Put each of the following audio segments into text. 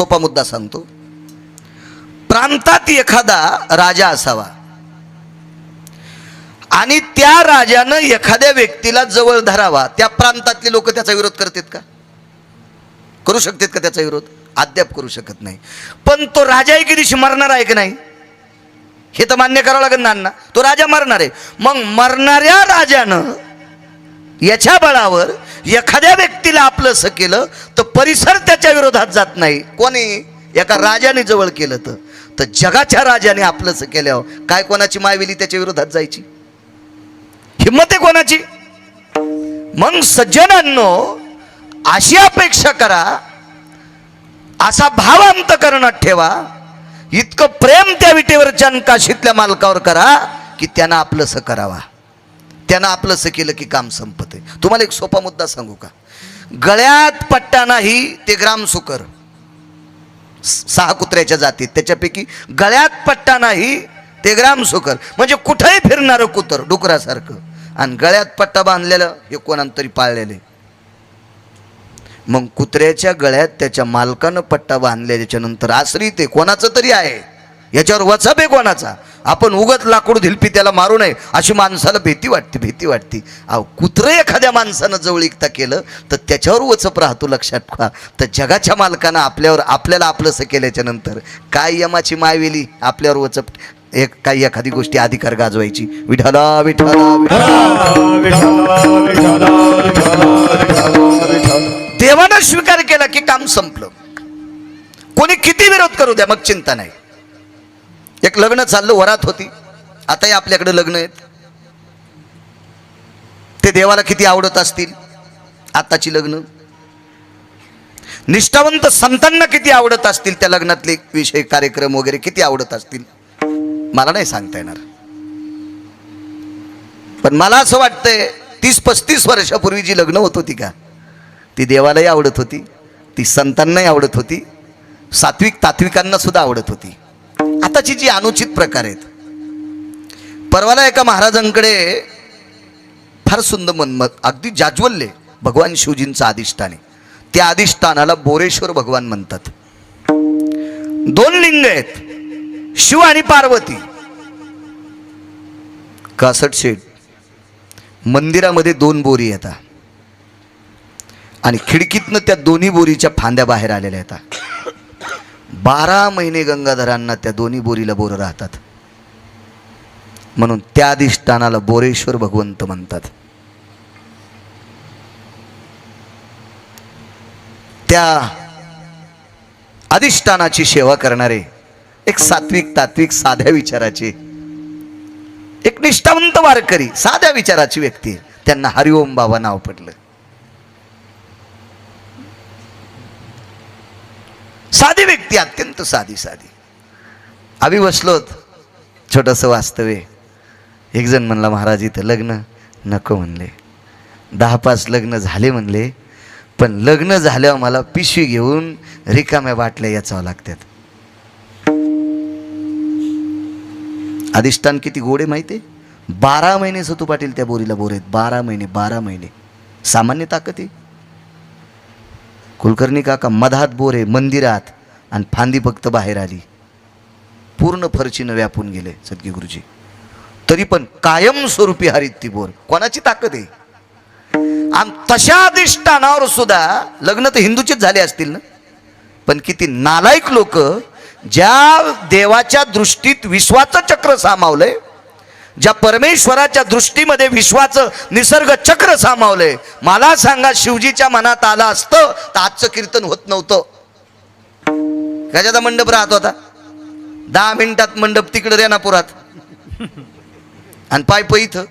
सोपा मुद्दा सांगतो. प्रांतात एखादा राजा असावा आणि त्या राजानं एखाद्या व्यक्तीला जवळ धरावा. त्या प्रांतातले लोक त्याचा विरोध करतात का? करू शकतात का त्याचा विरोध? अद्याप करू शकत नाही. पण तो राजा एके दिवशी मरणार आहे की नाही हे तर मान्य करावं लागेल ना. तो राजा मरणार आहे. मग मरणाऱ्या राजानं याच्या बळावर एखाद्या व्यक्तीला आपलंसं केलं तर परिसर त्याच्या विरोधात जात नाही. कोणी? एका राजाने जवळ केलं तर जगाच्या राजाने आपलंसं केल्यावर काय कोणाची मायवेली त्याच्या विरोधात जायची? हिम्मत आहे कोणाची? मग सज्जनांनो, अशी अपेक्षा करा, असा भाव अंतःकरणात ठेवा, इतकं प्रेम त्या विटेवरच्या काशीतल्या मालकावर करा की त्यानं आपलंसं करावा. त्यानं आपलंसं केलं की काम संपते. तुम्हाला एक सोपा मुद्दा सांगू का? गळ्यात पट्टा नाही ते ग्रामसुकर. 6 कुत्र्याच्या जातीत त्याच्यापैकी गळ्यात पट्टा नाही ते ग्रामसुकर. म्हणजे कुठेही फिरणारं कुत्र डुकरासारखं. आणि गळ्यात पट्टा बांधलेलं हे कोणातरी पाळलेले. मग कुत्र्याच्या गळ्यात त्याच्या मालकानं पट्टा बांधल्याच्या नंतर आश्रित ते कोणाचं तरी आहे, याच्यावर वचप आहे कोणाचा. आपण उगत लाकूड धिलपी त्याला मारू नये अशी माणसाला भीती वाटते. अहो, कुत्रं एखाद्या माणसानं जवळीकता केलं तर त्याच्यावर वचप राहतो. लक्षात ठेवा. तर जगाच्या मालकानं आपल्याला आपलंसं केल्याच्या नंतर काय यमाची मायवेली आपल्यावर वचप काही एखादी गोष्टी अधिकार गाजवायची. विठ्ठला विठ्ठला देवानं स्वीकार केला की काम संपलं. कोणी किती विरोध करू द्या, मग चिंता नाही. एक लग्न चाललं, वरात होती. आताही आपल्याकडे लग्न आहेत. ते देवाला किती आवडत असतील आताची लग्न. निष्ठावंत संतांना किती आवडत असतील त्या लग्नातले विषय कार्यक्रम वगैरे किती आवडत असतील मला नाही सांगता येणार. पण मला असं वाटतंय 30-35 वर्षापूर्वी जी लग्न होत होती का, ती देवालाही आवडत होती, ती संतांनाही आवडत होती, सात्विक तात्विकांना सुद्धा आवडत होती. आताची जी अनुचित प्रकार आहेत. परवाला एका महाराजांकडे फार सुंदर मनमत अगदी जाज्वल्य भगवान शिवजींचं अधिष्ठान आहे. त्या अधिष्ठानाला बोरेश्वर भगवान म्हणतात. 2 लिंग आहेत, शिव आणि पार्वती. कासट शेठ मंदिरामध्ये 2 बोरी येतात आणि खिडकीतनं त्या दोन्ही बोरीच्या फांद्या बाहेर आलेल्या येतात. 12 महिने गंगाधरांना त्या दोन्ही बोरीला बोरं राहतात. म्हणून त्या अधिष्ठानाला बोरेश्वर भगवंत म्हणतात. त्या अधिष्ठानाची सेवा करणारे एक सात्विक तात्विक साध्या विचाराचे एक निष्ठावंत वारकरी साध्या विचाराची व्यक्ती, त्यांना हरिओम बाबा नाव पडलं. साधी व्यक्ती, अत्यंत साधी. आम्ही बसलोत, छोटंसं वास्तव्य. एक जण म्हणला, महाराज इथं लग्न नको म्हणले. 10-5 लग्न झाले म्हणले, पण लग्न झाल्यावर मला पिशवी घेऊन रिकाम्या बाटल्या याचावं लागतात. अधिष्ठान किती गोडे माहिती आहे. 12 महिने सतू पाटील त्या बोरीला बोर आहेत. 12 महिने सामान्य ताकद आहे. कुलकर्णी काका मधात बोर आहे मंदिरात आणि फांदी फक्त बाहेर आली. पूर्ण फरचीनं व्यापून गेले सद्गी गुरुजी. तरी पण कायमस्वरूपी हरित ती बोर. कोणाची ताकद आहे? आणि तशा अधिष्ठानावर सुद्धा लग्न तर हिंदूचेच झाले असतील ना, पण किती नालायक लोक ज्या देवाच्या दृष्टीत विश्वाचं चक्र सामावलंय, ज्या परमेश्वराच्या दृष्टीमध्ये विश्वाचं निसर्ग चक्र सामावलंय. मला सांगा, शिवजीच्या मनात आलं असतं तर आजचं कीर्तन होत नव्हतं. गजाचा मंडप राहत होता, 10 मिनिटात मंडप तिकडे रेणापुरात आणि पायप इथं.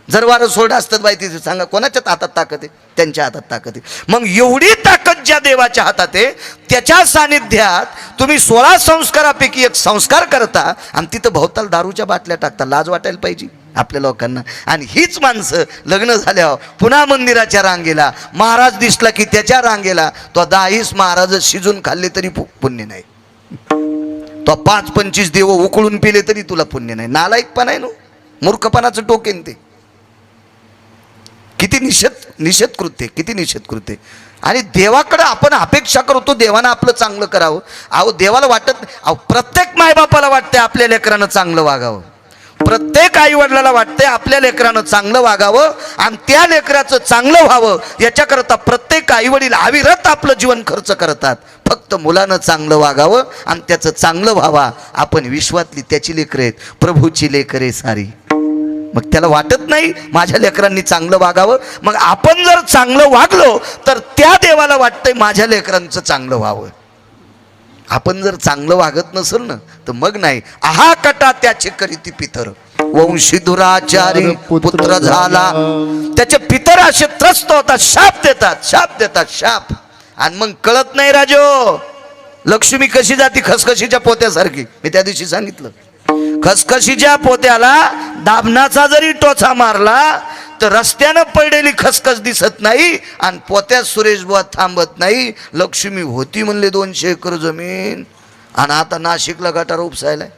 जर वारं सोडा असतं बाई तिथे, सांगा कोणाच्या हातात ताकद आहे? त्यांच्या हातात ताकद आहे. मग एवढी ताकद ज्या देवाच्या हातात आहे, त्याच्या सानिध्यात तुम्ही 16 संस्कारापैकी एक संस्कार करता आणि तिथं भोवताल दारूच्या बाटल्या टाकता. लाज वाटायला पाहिजे आपल्या लोकांना. आणि हीच माणसं लग्न झाल्यावर पुन्हा मंदिराच्या रांगेला महाराज दिसला की त्याच्या रांगेला तो 10 महाराज शिजून खाल्ले तरी पुण्य नाही, तो 5-25 देव उकळून पिले तरी तुला पुण्य नाही. नालायकपणा आहे, मूर्खपणाचं टोकेन ते. किती निषेध कृत्य, किती निषेध कृत्य. आणि देवाकडे आपण अपेक्षा करतो देवानं आपलं चांगलं करावं. अहो देवाला वाटत नाही. अहो प्रत्येक मायबापाला वाटते आपल्या लेकरानं चांगलं वागावं, प्रत्येक आई वडिलाला वाटते आपल्या लेकरानं चांगलं वागावं आणि त्या लेकराचं चांगलं व्हावं याच्याकरता प्रत्येक आई वडील अविरत आपलं जीवन खर्च करतात. फक्त मुलानं चांगलं वागावं आणि त्याचं चांगलं व्हावा. आपण विश्वातली त्याची लेकरं आहेत, प्रभूची लेकरं आहे सारी. मग त्याला वाटत नाही माझ्या लेकरांनी चांगलं वागावं. मग आपण जर चांगलं वागलो तर त्या देवाला वाटतंय माझ्या लेकरांचं चांगलं व्हावं. आपण जर चांगलं वागत नसेल ना तर मग नाही. आहा कटा त्याचे करीती पितर, वंशी दुराचारी पुत्र झाला. त्याचे पितर असे त्रस्त होतात, शाप देतात शाप. आणि मग कळत नाही राजो, लक्ष्मी कशी जाती खसखशीच्या पोत्यासारखी. मी त्या दिवशी सांगितलं, खसखशीच्या पोत्याला दाबणाचा जरी टोचा मारला तर रस्त्यानं पडलेली खसखस दिसत नाही आणि पोत्यात सुरेश बुवा थांबत नाही. लक्ष्मी होती म्हणले 200 एकर जमीन आणि आता नाशिकला गटार उपसायलाय.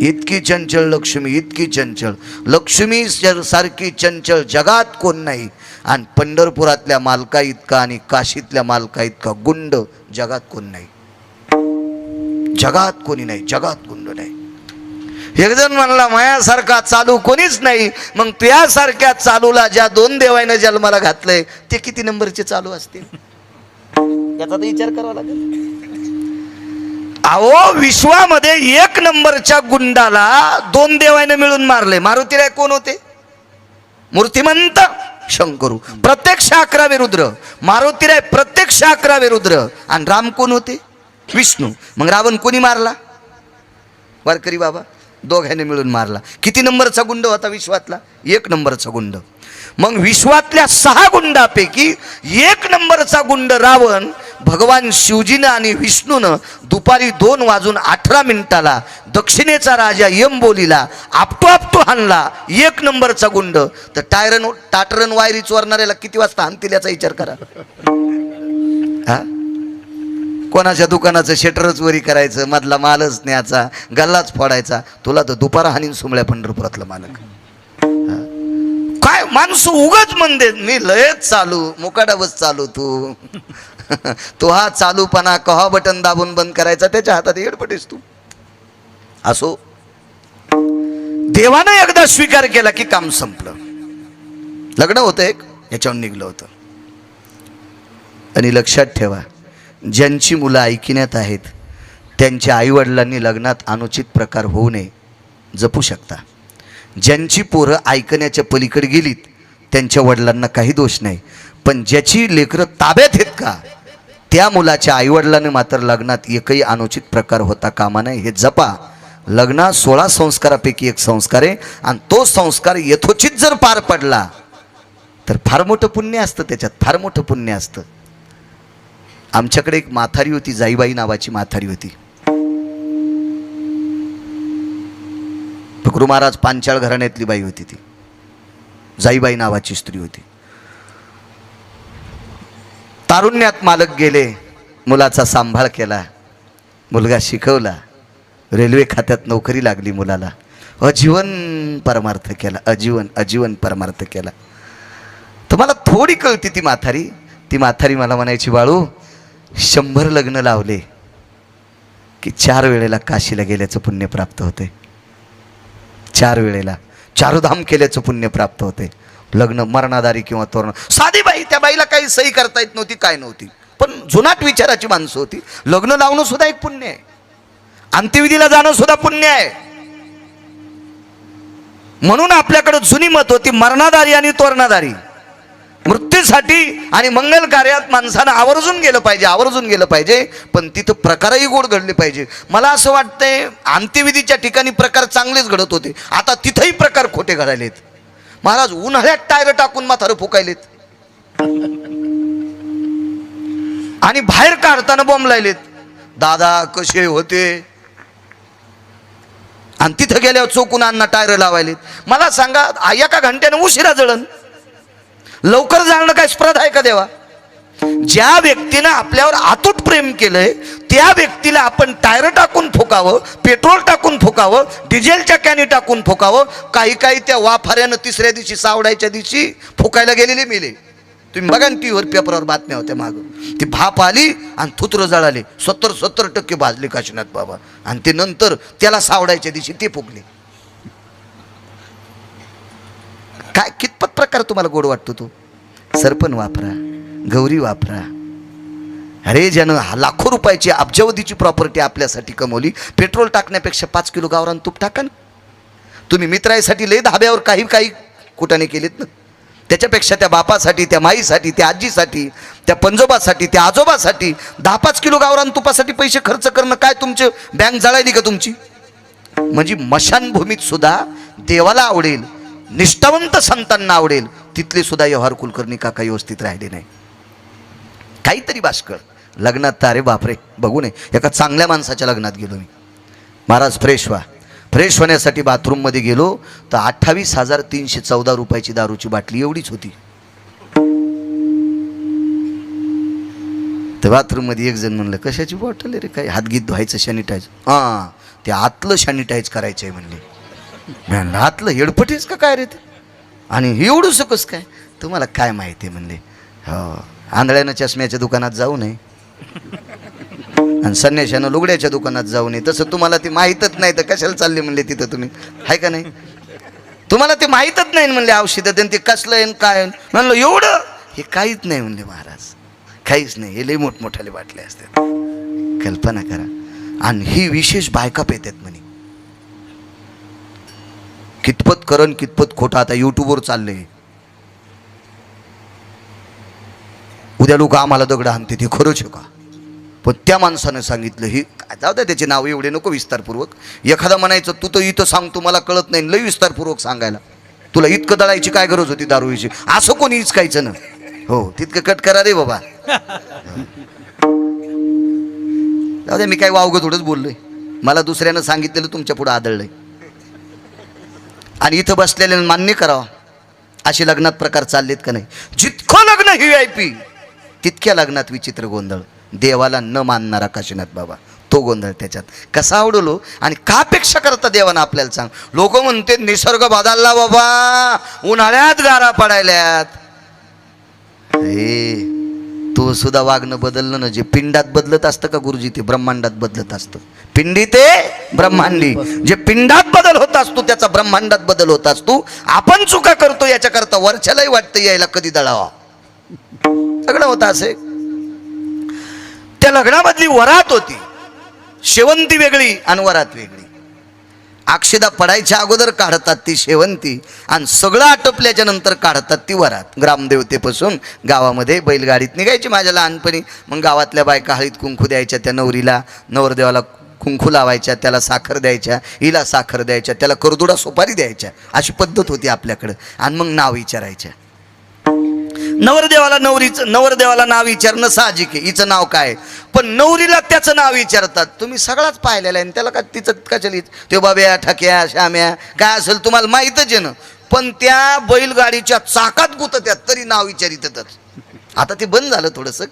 इतकी चंचल लक्ष्मी, इतकी चंचल लक्ष्मी सारखी चंचल जगात कोण नाही. आणि पंढरपुरातल्या मालका इतका आणि काशीतल्या मालका इतका गुंड जगात कोण नाही. जगात कोणी नाही, जगात गुंड नाही. एक जण म्हणला मायासारखा चालू कोणीच नाही. मग त्यासारख्या चालूला ज्या 2 देवानं जन्माला घातलंय ते किती नंबरचे चालू असतील याचा तर विचार करावा लागेल. अहो विश्वामध्ये 1 नंबरच्या गुंडाला 2 देवानं मिळून मारले. मारुतीराय कोण होते? मूर्तिमंत शंकरू, प्रत्यक्ष 11 रुद्र. मारुतीराय प्रत्यक्ष 11 रुद्र. आणि राम कोण होते? विष्णू. मग रावण कोणी मारला? वारकरी बाबा दोघांनी मिळून मारला. किती नंबरचा गुंड होता विश्वातला? 1 नंबरचा गुंड. मग विश्वातल्या 6 गुंडापैकी 1 नंबरचा गुंड रावण भगवान शिवजीनं आणि विष्णूनं दुपारी 2:18 दक्षिणेचा राजा यमबोलीला आपटू हाणला. 1 नंबरचा गुंड. तर टाटरन वायरी चोरणाऱ्याला किती वाजता हाणतील याचा विचार करा. हा, कोणाच्या दुकानाचं शटरच वरी करायचं, मधला मालच न्यायचा, गल्लाच फोडायचा. तुला तर दुपारा हानीन सुमळ्या पंढरपुरातला मालक. काय माणसं उगाच म्हणते मी लयच चालू, मुकाडावच चालू. तू हा चालूपणा कहा बटन दाबून बंद करायचा त्याच्या हातात येडपटेस तू. असो, देवानं एकदा स्वीकार केला की काम संपलं. लग्न होतं एक, याच्यावर निघलं होतं. आणि लक्षात ठेवा, ज्यांची मुलं ऐकण्यात आहेत त्यांच्या आईवडिलांनी लग्नात अनुचित प्रकार होऊ नये जपू शकता. ज्यांची पोरं ऐकण्याच्या पलीकडे गेलीत त्यांच्या वडिलांना काही दोष नाही. पण ज्याची लेकरं ताब्यात आहेत का त्या मुलाच्या आईवडिलांनी मात्र लग्नात एकही अनुचित प्रकार होता कामा नये हे जपा. लग्नात 16 संस्कारापैकी एक संस्कार आहे आणि तो संस्कार यथोचित जर पार पडला तर फार मोठं पुण्य असतं, त्याच्यात फार मोठं पुण्य असतं. आमच्याकडे एक म्हातारी होती, जाईबाई नावाची म्हातारी होती. फकरू महाराज पांचाळ घराण्यातली बाई होती ती. जाईबाई नावाची स्त्री होती. तारुण्यात मालक गेले, मुलाचा सांभाळ केला, मुलगा शिकवला, रेल्वे खात्यात नोकरी लागली मुलाला. अजीवन परमार्थ केला, अजीवन परमार्थ केला. तर मला थोडी कळती ती म्हातारी मला म्हणायची, बाळू 100 लग्न लावले की 4 वेळेला काशीला गेल्याचं पुण्य प्राप्त होते. 4 वेळेला 4 धाम केल्याचं पुण्य प्राप्त होते. लग्न मरणादारी किंवा तोरण. साधी बाई, त्या बाईला काही सही करता येत नव्हती, काय नव्हती, पण जुनाट विचाराची माणसं होती. लग्न लावणं सुद्धा एक पुण्य आहे, अंत्यविधीला जाणं सुद्धा पुण्य आहे. म्हणून आपल्याकडे जुनी मत होती मरणादारी आणि तोरणादारी. मृत्यूसाठी आणि मंगल कार्यात माणसानं आवर्जून गेलं पाहिजे, पण तिथं प्रकारही गोड घडले पाहिजे. मला असं वाटतंय अंत्यविधीच्या ठिकाणी प्रकार चांगलेच घडत होते, आता तिथेही प्रकार खोटे घडालेत. महाराज उन्हाळ्यात टायर टाकून म्हातारं फुकायलेत आणि बाहेर काढताना बॉम्ब लायलेत. दादा कसे होते, आणि तिथं गेल्यावर चोकून अण्णा टायर लावायलेत. मला सांगा, एका घंट्यानं उशिरा जळण, लवकर जाणं काय स्पर्धा आहे का देवा? ज्या व्यक्तीनं आपल्यावर अतूट प्रेम केलंय त्या व्यक्तीला आपण टायर टाकून फुकावं, पेट्रोल टाकून फुकावं, डिझेलच्या कॅनी टाकून फुकावं. काही काही त्या वाफाऱ्यानं तिसऱ्या दिवशी सावडायच्या दिवशी फुकायला गेलेले मेले. तुम्ही बघा ना टीव्हीवर पेपरवर बातम्या होत्या मागं. ती भाप आली आणि थुत्र जळाले. 70% भाजले काशीनाथ बाबा. आणि ते नंतर त्याला सावडायच्या दिवशी ते फुकले. काय कितपत प्रकार तुम्हाला गोड वाटतो तो? सरपण वापरा, गौरी वापरा. अरे ज्यानं लाखो रुपयाची अब्जावधीची प्रॉपर्टी आपल्यासाठी कमवली, पेट्रोल टाकण्यापेक्षा 5 किलो गावरान तूप टाका ना. तुम्ही मित्रासाठी लय धाब्यावर काही काही कुटाने केलेत ना. त्याच्यापेक्षा त्या बापासाठी, त्या माईसाठी, त्या आजीसाठी, त्या पंजोबासाठी, त्या आजोबासाठी 10-5 किलो गावरान तुपासाठी पैसे खर्च करणं काय तुमचे बँक जळाली का तुमची? म्हणजे मशानभूमीत सुद्धा देवाला आवडेल, निष्ठावंत संतांना आवडेल, तिथले सुद्धा व्यवहार कुलकर्णी काका व्यवस्थित राहिले नाही. काहीतरी बाष्कळ लग्नात तर अरे बापरे बघू नये. एका चांगल्या माणसाच्या लग्नात गेलो मी. महाराज फ्रेश व्हा. फ्रेश होण्यासाठी बाथरूममध्ये गेलो तर 28,314 रुपयाची दारूची बाटली एवढीच होती. तर बाथरूममध्ये एक जण म्हणलं कशाची बॉटल आहे रे? काय हातगीत धुवायचं सॅनिटाईज? हां ते आतलं सॅनिटाईज करायचं आहे म्हणले. म्हणलं आतलं हेडपटीच का काय रे ते? आणि एवढं सकस काय? तुम्हाला काय माहिती आहे म्हणले. हो आंधळ्यानं चष्म्याच्या दुकानात जाऊ नये आणि संन्याशानं लुगड्याच्या दुकानात जाऊ नये. तसं तुम्हाला ते माहीतच नाही तर कशाला चालले म्हणले तिथं तुम्ही? आहे का नाही? तुम्हाला ते माहीतच नाही म्हणले औषधं ते कसलं आहे काय. म्हणलं एवढं हे काहीच नाही म्हणले महाराज, काहीच नाही. हे लई मोठमोठाले बाटले असतात. कल्पना करा. आणि ही विशेष बायका पेतात म्हणे. कितपत करण कितपत खोटं आता यूट्यूबवर चाललंय. उद्या लोक आम्हाला दगड आणते ते खरंच आहे का? पण त्या माणसानं सांगितलं ही जाऊ द्या त्याचे नाव एवढे नको विस्तारपूर्वक. एखादा म्हणायचं तू तर इथं सांगतो मला कळत नाही, लई विस्तारपूर्वक सांगायला. तुला इतकं दळायची काय गरज होती दारूची? असं कोणी इचकायचं ना. हो तितकं कट करा रे बाबा. जाऊ द्या मी काय वावगं थोडंच बोललोय. मला दुसऱ्यानं सांगितलेलं तुमच्या पुढं आदळलंय. आणि इथं बसलेल्या मान्य करावं असे लग्नात प्रकार चाललेत का नाही? जितकं लग्न ही VIP तितक्या लग्नात विचित्र गोंधळ. देवाला न मानणारा काशीनाथ बाबा तो गोंधळ त्याच्यात कसा आवडलो. आणि का अपेक्षा करता देवानं आपल्याला सांग. लोक म्हणते निसर्ग बदलला बाबा, उन्हाळ्यात गारा पडायल्यात. हे तो सुद्धा वागणं बदललं ना. जे पिंडात बदलत असतं का गुरुजी ते ब्रह्मांडात बदलत असतं. पिंडी ते ब्रह्मांडी. जे पिंडात बदल होत असतो त्याचा ब्रह्मांडात बदल होत असतो. आपण चुका करतो याच्याकरता वरच्यालाही वाटतं यायला कधी दळावा. सगळं होतं असे. त्या लग्नामधली वरात होती. शेवंती वेगळी आणि वरात वेगळी. अक्षदा पडायच्या अगोदर काढतात ती शेवंती आणि सगळं आटोपल्याच्या नंतर काढतात ती वरात. ग्रामदेवतेपासून गावामध्ये बैलगाडीत निघायची माझ्या लहानपणी. मग गावातल्या बायका हळीत कुंकू द्यायच्या त्या नवरीला, नवरदेवाला कुंकू लावायच्या, त्याला साखर द्यायच्या, हिला साखर द्यायच्या, त्याला करदुडा सुपारी द्यायच्या. अशी पद्धत होती आपल्याकडं. आणि मग नाव विचारायच्या. नवरदेवाला नाव विचारणं साहजिक आहे. हिचं नाव काय? पण नवरीला त्याचं नाव विचारतात. तुम्ही सगळाच पाहिलेलं आहे त्याला का तिचं कशाला ते बाब्या ठक्या श्याम्या काय असेल तुम्हाला माहीतच आहे ना. पण त्या बैलगाडीच्या चाकात गुतत्यात तरी नाव विचारितच. आता ते बंद झालं थोडंसं,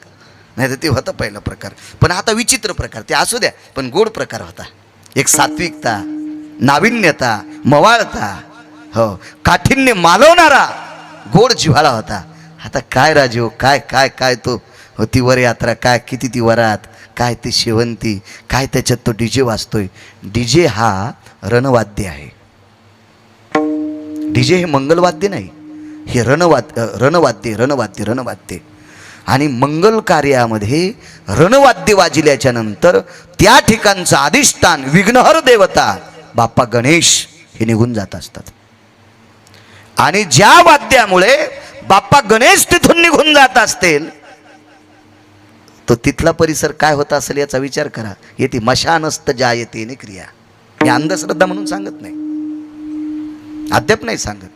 नाही तर ते होता पहिला प्रकार. पण आता विचित्र प्रकार ते असू द्या पण गोड प्रकार होता. एक सात्विकता, नाविन्यता, मवाळता, हो काठिण्य मालवणारा गोड जिव्हाळा होता. आता काय राजीव काय काय काय तो होती वर यात्रा, काय किती ती वरात, काय ती शेवंती, काय त्याच्यात तो DJ वाजतोय. DJ हा रणवाद्य आहे. DJ हे मंगलवाद्य नाही, हे रणवाद्य. आणि मंगल कार्यामध्ये रणवाद्य वाजल्याच्या नंतर त्या ठिकाणचं अधिष्ठान विघ्नहर देवता बाप्पा गणेश हे निघून जात असतात. आणि ज्या वाद्यामुळे बाप्पा गणेश तिथून निघून जात असतील तो तिथला परिसर काय होता असेल याचा विचार करा. येते मशानस्त जायते ने क्रिया. मी अंधश्रद्धा म्हणून सांगत नाही, अद्याप नाही सांगत.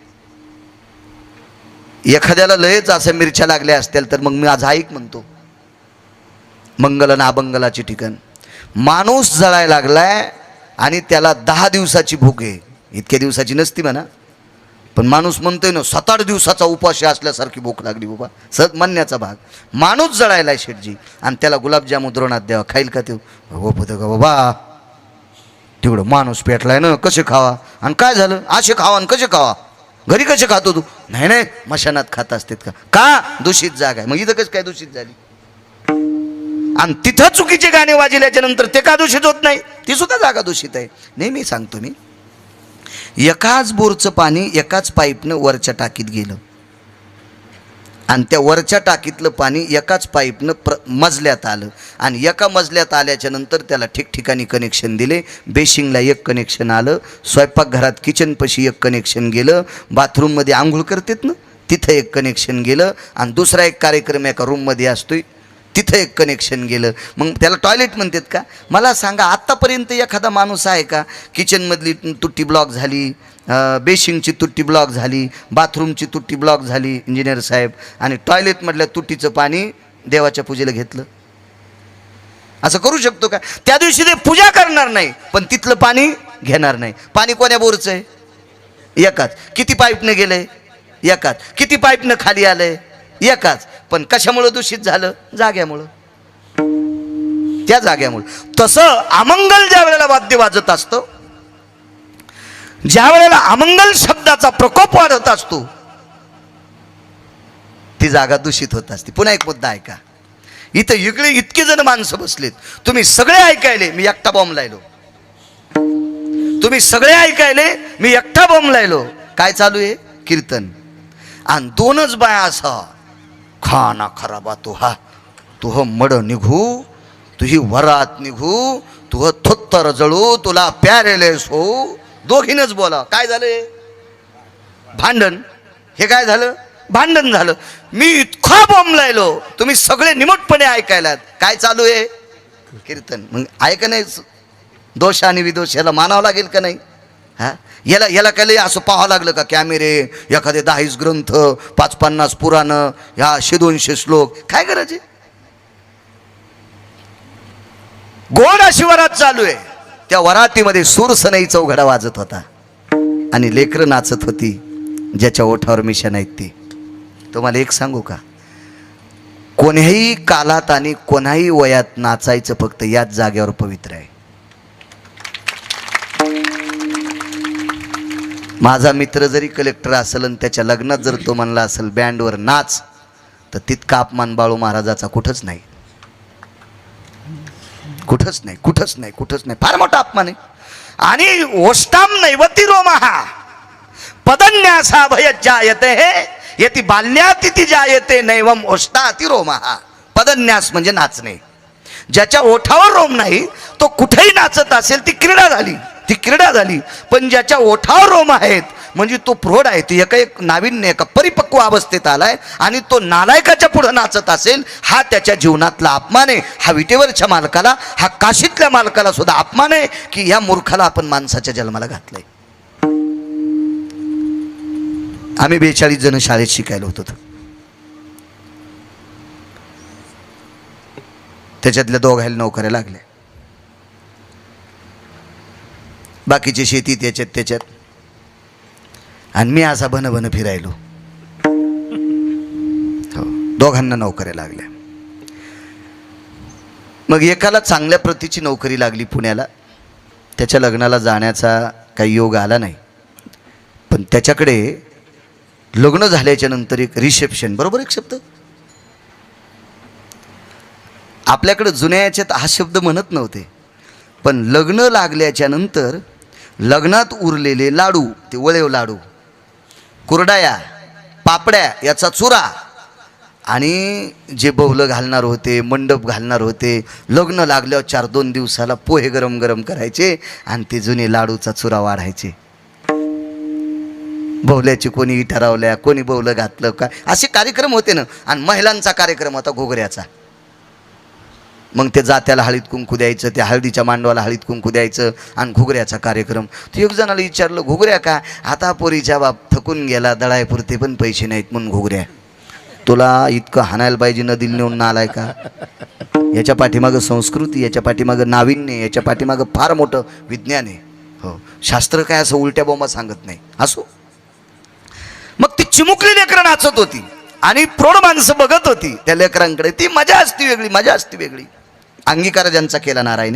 एखाद्याला लयच असं मिरच्या लागल्या असतील तर मग मी आज ऐक म्हणतो. मंगल आणि अबंगलाची ठिकाण माणूस जळायला लागलाय आणि त्याला 10 दिवसाची भूक आहे. इतक्या दिवसाची नसती म्हणा, पण माणूस म्हणतोय ना 7-8 दिवसाचा उपाशी असल्यासारखी भूक लागली बाबा, सहज म्हणण्याचा भाग. माणूस जळायला शेटजी, आणि त्याला गुलाबजाम द्रोणात द्यावा, खाईल का ते? हो पद का बाबा, तेवढं माणूस पेटलाय ना, कसे खावा? आणि काय झालं? असे खावा आणि कसे खावा? घरी कसे खातो तू? नाही नाही, मशानात खात असतात का? दूषित जागा आहे. मग इथं कसं काय दूषित झाली? आणि तिथं चुकीचे गाणे वाजल्याच्या नंतर ते का दूषित होत नाही? ती सुद्धा जागा दूषित आहे. नेहमी सांगतो मी, एकाच बोरचं पाणी एकाच पाईपनं वरच्या टाकीत गेलं, आणि त्या वरच्या टाकीतलं पाणी एकाच पाईपनं मजल्यात आलं, आणि एका मजल्यात आल्याच्या नंतर त्याला ठिकठिकाणी कनेक्शन दिले. बेशिंगला एक कनेक्शन आलं, स्वयंपाकघरात किचनपाशी एक कनेक्शन गेलं, बाथरूममध्ये आंघोळ करतात ना तिथं एक कनेक्शन गेलं, आणि दुसरा एक कार्यक्रम एका रूममध्ये असतोय तिथं एक कनेक्शन गेलं. मग त्याला टॉयलेट म्हणतात का? मला सांगा, आत्तापर्यंत एखादा माणूस आहे का किचनमधली तुट्टी ब्लॉक झाली, बेशिंगची तुट्टी ब्लॉक झाली, बाथरूमची तुट्टी ब्लॉक झाली इंजिनियर साहेब, आणि टॉयलेटमधल्या तुट्टीचं पाणी देवाच्या पूजेला घेतलं? असं करू शकतो का? त्या दिवशी ते पूजा करणार नाही, पण तिथलं पाणी घेणार नाही. पाणी कोण्या बोरचं आहे? एकाच. किती पाईपनं गेलंय? एकाच. किती पाईपनं खाली आलंय? एकाच. पण कशामुळं दूषित झालं? जाग्यामुळं, त्या जाग्यामुळं. तसं अमंगल ज्या वेळेला वाद्य वाजत असतं, ज्या वेळेला अमंगल शब्दाचा प्रकोप वाढत असतो, ती जागा दूषित होत असते. पुन्हा एक मुद्दा ऐका. इथं इकडे इतके जण माणसं बसलेत, तुम्ही सगळे ऐकायले, मी एकटा बॉम्ब लायलो. तुम्ही सगळे ऐकायले, मी एकटा बॉम्ब लायलो. काय चालू आहे? कीर्तन. आणि दोनच बाया असा, खाना खराबा तुहा, तुह मड निघू, तुही वरात निघू, तुह थोत्तर जळू, तुला प्यारेलेस हो. दोघीनच बोला. काय झालं? भांडण. हे काय झालं? भांडण झालं. मी इतका बॉम्ब लायलो, तुम्ही सगळे निमटपणे ऐकायलात. काय चालू आहे? कीर्तन. मग ऐका नाही, दोष आणि विदोष याला मानावं लागेल का नाही? हा, याला काय असं पाहावं लागलं का? कॅमेरे, एखादे 10 ग्रंथ, 550 पुराणं, ह्या 100-200 श्लोक, काय गरज आहे? गोड अशी वरात चालू आहे. त्या वरातीमध्ये सूरसनई चौघडा वाजत होता, आणि लेकरं नाचत होती, ज्याच्या ओठावर मिशन आहेत ती. तुम्हाला एक सांगू का? कोण्याही कालात आणि कोणाही वयात नाचायचं फक्त याच जागेवर पवित्र आहे. माझा मित्र जरी कलेक्टर असेल आणि त्याच्या लग्नात जर तो म्हणला असेल बँडवर नाच, तर तितका अपमान बाळू महाराजाचा कुठंच नाही, कुठंच नाही, कुठंच नाही, कुठंच नाही. फार मोठा अपमान आहे. आणि ओष्टाम नैवती रोमहा पदन्यासा भयज्जायते यति बाल्यातिथी जायते नैवम ओष्टाति रोमहा. पदन्यास म्हणजे नाचणे. ज्याच्या ओठावर रोम नाही तो कुठेही नाचत असेल, ती क्रीडा झाली, ती क्रीडा झाली. पण ज्याच्या ओठावर रोम आहेत म्हणजे तो प्रौढ आहे, तो एक नाविन्य, एका परिपक्व अवस्थेत आलाय, आणि तो नालायकाच्या पुढे नाचत असेल, हा त्याच्या जीवनातला अपमान आहे. हा विटेवरच्या मालकाला, हा काशीतल्या मालकाला सुद्धा अपमान आहे की या मूर्खाला आपण माणसाच्या जन्माला घातलंय. आम्ही 42 जण शाळेत शिकायला होतो, त्याच्यातल्या दोघायला नोकऱ्या लागल्या, बाकीची शेती त्याच्यात, आणि मी असा भन फिरायलो. हो, दोघांना नोकऱ्या लागल्या. मग एकाला चांगल्या प्रतीची नोकरी लागली पुण्याला, त्याच्या लग्नाला जाण्याचा काही योग आला नाही, पण त्याच्याकडे लग्न झाल्याच्या नंतर एक रिसेप्शन, बरोबर एक शब्द आपल्याकडे जुन्या याच्यात हा शब्द म्हणत नव्हते, पण लग्न लागल्याच्या नंतर लग्नात उरलेले लाडू, ते वळेव लाडू, कुरडाया, पापड्या याचा चुरा, आणि जे बौलं घालणार होते, मंडप घालणार होते, लग्न लागल्यावर 4-2 दिवसाला पोहे गरम गरम करायचे आणि ते जुने लाडूचा चुरा वाढायचे. बौल्याची कोणी ठरवल्या, कोणी बौलं घातलं का, असे कार्यक्रम होते ना. आणि महिलांचा कार्यक्रम होता घोगऱ्याचा. मग ते जात्याला हळीत कुंकू द्यायचं, त्या हळदीच्या मांडवाला हळीत कुंकू द्यायचं, आणि घुगऱ्याचा कार्यक्रम. तर एक जणाला विचारलं, घुगऱ्या का? आता पोरीच्या बाप थकून गेला, दळायपुरते पण पैसे नाहीत म्हणून घुगऱ्या. तुला इतकं हाणायला पाहिजे नदीला नेऊन नालाय का? याच्या पाठीमागं संस्कृती, याच्या पाठीमागं नाविन्य, याच्या पाठीमागं फार मोठं विज्ञान आहे. हो, शास्त्र काय असं उलट्या बोंबा सांगत नाही. असो, चिमुकली लेकरं नाचत होती आणि प्रौढ माणसं बघत होती त्या लेकरांकडे. ती मजा असती वेगळी, मजा असती वेगळी. अंगीकार ज्यांचा केला नारायण,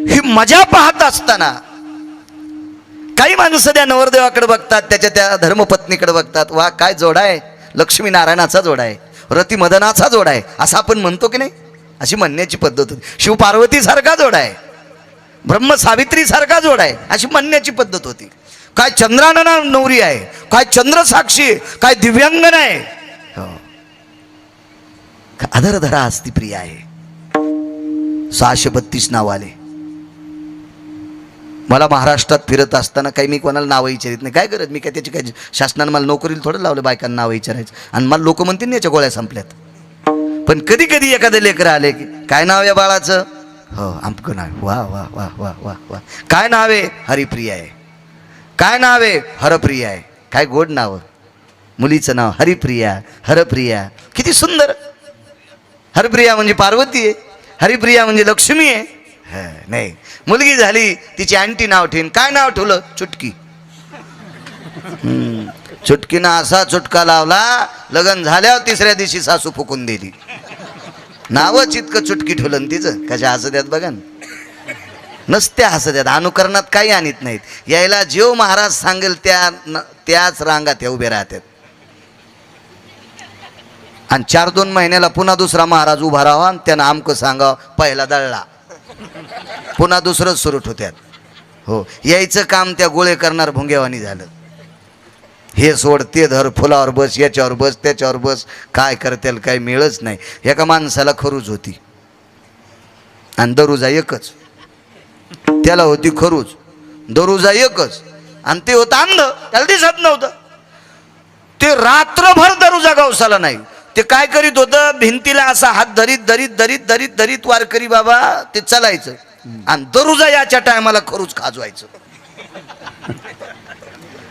ही मजा पाहत असताना काही माणसं त्या नवरदेवाकडे बघतात, त्याच्या त्या धर्मपत्नीकडे बघतात. वा काय जोडा आहे, लक्ष्मी नारायणाचा जोडा आहे, रती मदनाचा जोडा आहे असं आपण म्हणतो की नाही. अशी म्हणण्याची पद्धत होती. शिव पार्वती सारखा जोडा आहे, ब्रह्म सावित्री सारखा जोडा आहे अशी म्हणण्याची पद्धत होती. काय चंद्रानना नवरी आहे, काय चंद्र साक्षी आहे, काय दिव्यांगन आहे, अधरधरा असती प्रिया आहे. 632 नाव आले. मला महाराष्ट्रात फिरत असताना काही मी कोणाला नावं विचारित नाही. काय गरज, मी काय त्याची काय शासनानं मला नोकरीला थोडं लावलं बायकांना नावं विचारायचं. आणि मला लोक म्हणतील याच्या गोळ्या संपल्यात. पण कधी कधी एखादं लेकरं आले की काय नाव या बाळाचं, हो आमकं नाव. वा वा वा वा वा वा. काय नाव आहे, हरिप्रिया आहे. काय नाव आहे, हरप्रिया आहे. काय गोड नाव. मुलीचं नाव हरिप्रिया, हरप्रिया, किती सुंदर. हरप्रिया म्हणजे पार्वती आहे, हरिप्रिया म्हणजे लक्ष्मी आहे. नाही, मुलगी झाली तिची आंटी नाव ठेवीन. काय नाव ठेवलं, चुटकी. चुटकीनं असा चुटका लावला, लग्न झाल्यावर 3ऱ्या दिवशी सासू फुकून दिली. नावच इतकं चुटकी ठेवलं तिचं. कशा हसत आहेत बघा ना. नसते हसत आहेत, अनुकरणात काही आणत नाहीत. यायला जेव महाराज सांगेल त्याच रांगात हे उभे राहतात. आणि 4-2 महिन्याला पुन्हा दुसरा महाराज उभा राहावा आणि त्यानं आमकं सांगावं पहिला दळला, पुन्हा दुसरंच सुरू ठेवत्यात. हो, यायचं काम त्या गोळे करणार भुंगेवानी झालं. हे सोड ते धर, फुलावर बस, याच्यावर बस, त्याच्यावर बस, काय करतेल काही मिळच नाही. एका माणसाला खरूज होती आणि दरुजा एकच. त्याला होती खरूज, दरुजा एकच, आणि ते होतं अंध, त्याला दिसत नव्हतं. ते रात्रभर दरुजा गवसाला नाही. ते काय करीत होतं, भिंतीला असा हात धरीत धरीत धरीत धरीत धरीत वारकरी बाबा ते चालायचं आणि दरुजा याच्या टायमाला खरूज खाजवायचं.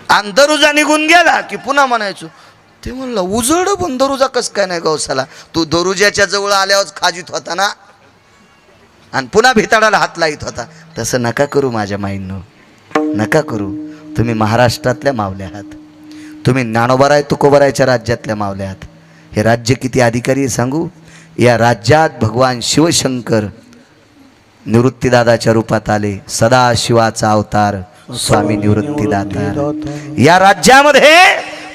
आणि दरुजा निघून गेला की पुन्हा म्हणायचो. ते म्हणलं उजळ पण दरुजा कस काय नाही गवसाला. तू दरुजाच्या जवळ आल्यावर खाजीत होता ना आणि पुन्हा भिताडाला हात लाईत होता. तसं नका करू माझ्या माईंनो, नका करू. तुम्ही महाराष्ट्रातल्या मावल्या आहात, तुम्ही ज्ञानोबाराय तुकोबारायच्या राज्यातल्या मावल्या आहात. हे राज्य किती अधिकारी आहे सांगू. या राज्यात भगवान शिवशंकर निवृत्तीदादाच्या रूपात आले. सदाशिवाचा अवतार स्वामी निवृत्तीदाता. या राज्यामध्ये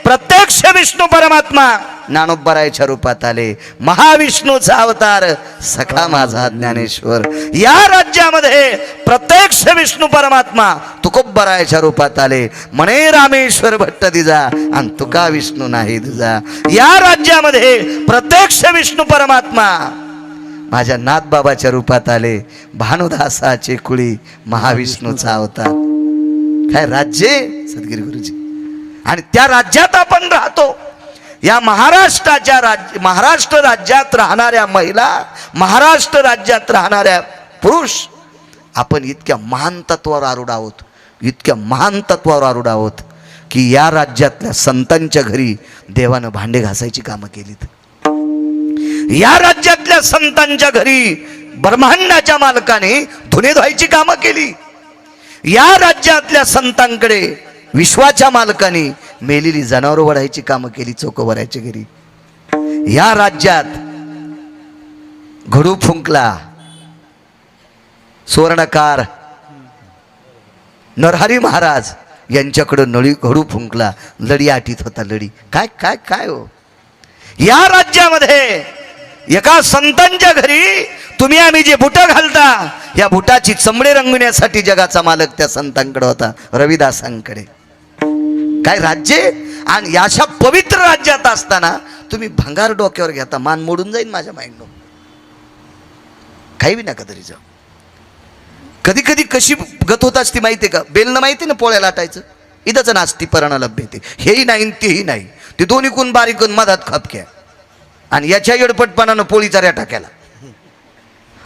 प्रत्यक्ष विष्णू परमात्मा ज्ञानोबारायच्या रूपात आले. महाविष्णूचा अवतार सखा माझा ज्ञानेश्वर. या राज्यामध्ये प्रत्यक्ष विष्णू परमात्मा तुकोबारायच्या रूपात आले. म्हणे रामेश्वर भट्ट दिजा आणि तुका विष्णू नाही तुझा. या राज्यामध्ये प्रत्यक्ष विष्णू परमात्मा माझ्या नाथबाबाच्या रूपात आले. भानुदासाचे कुळी महाविष्णूचा अवतार. काय राज्य सद्गिरी गुरुजी. आणि त्या राज्यात आपण राहतो. या महाराष्ट्र राज्यात राहणाऱ्या महिला, महाराष्ट्र राज्यात राहणाऱ्या पुरुष, आपण इतक्या महान तत्वावर आरूढ आहोत, इतक्या महान तत्वावर आरूढ आहोत की या राज्यातल्या संतांच्या घरी देवानं भांडे घासायची कामं केलीत. या राज्यातल्या संतांच्या घरी ब्रह्मांडाच्या मालकाने धुणे धुवायची कामं केली. या राज्यातल्या संतांकडे विश्वाच्या मालकाने मेलेली जनावर वढायची कामं केली चोकोबरायच्या घरी. या राज्यात घडू फुंकला सुवर्णकार नरहरी महाराज यांच्याकडे नळी घडू फुंकला. लढी आटीत होता, लढी. काय काय काय हो. या राज्यामध्ये एका संतांच्या घरी तुम्ही आम्ही जे बुट घालता, या बुटाची चमडे रंगविण्यासाठी जगाचा मालक त्या संतांकडे होता, रविदासांकडे. काय राज्य. आणि अशा पवित्र राज्यात असताना तुम्ही भंगार डोक्यावर घेता. मान मोडून जाईल माझ्या माइंडनो. काही बी नका तरी जाऊ. कधी कधी कशी गत होत असती माहिती का. बेलनं माहिती ना पोळ्या लाटायचं. इथंच नास्ती पराणा लभ्यते. हेही नाही तेही नाही. ते दोन्ही कोण बारीक मधात खपक्या. आणि याच्या येडपटपणानं पोळीचा रेटा केला.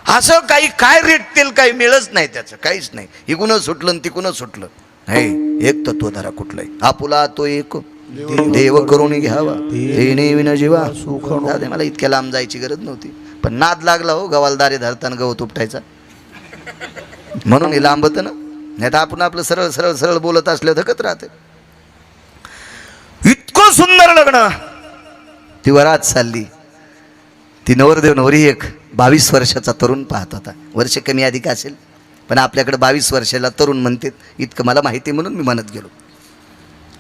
असं काही काय रेटतील काही मिळच नाही, त्याचं काहीच नाही. इकून सुटलं तिकून सुटलं. नाही, एक तत्व धरा कुठलाही. आपुला तो एक देव करून घ्यावा तेने विना जीवा सुख. मला इतक्या लांब जायची गरज नव्हती, पण नाद लागला हो. गवालदारी धरताना गवत उपटायचा म्हणून हे लांबत ना. नाही तर आपण आपलं सरळ सरळ सरळ बोलत असल्यावर धकत राहते. इतकं इतकं सुंदर लग्न. ती वरात चालली. ती नवरदेव नवरी एक 22 वर्षाचा तरुण पाहत होता. वर्ष कमी अधिक असेल, पण आपल्याकडे 22 वर्षाला तरुण म्हणतात इतकं मला माहिती म्हणून मी म्हणत गेलो.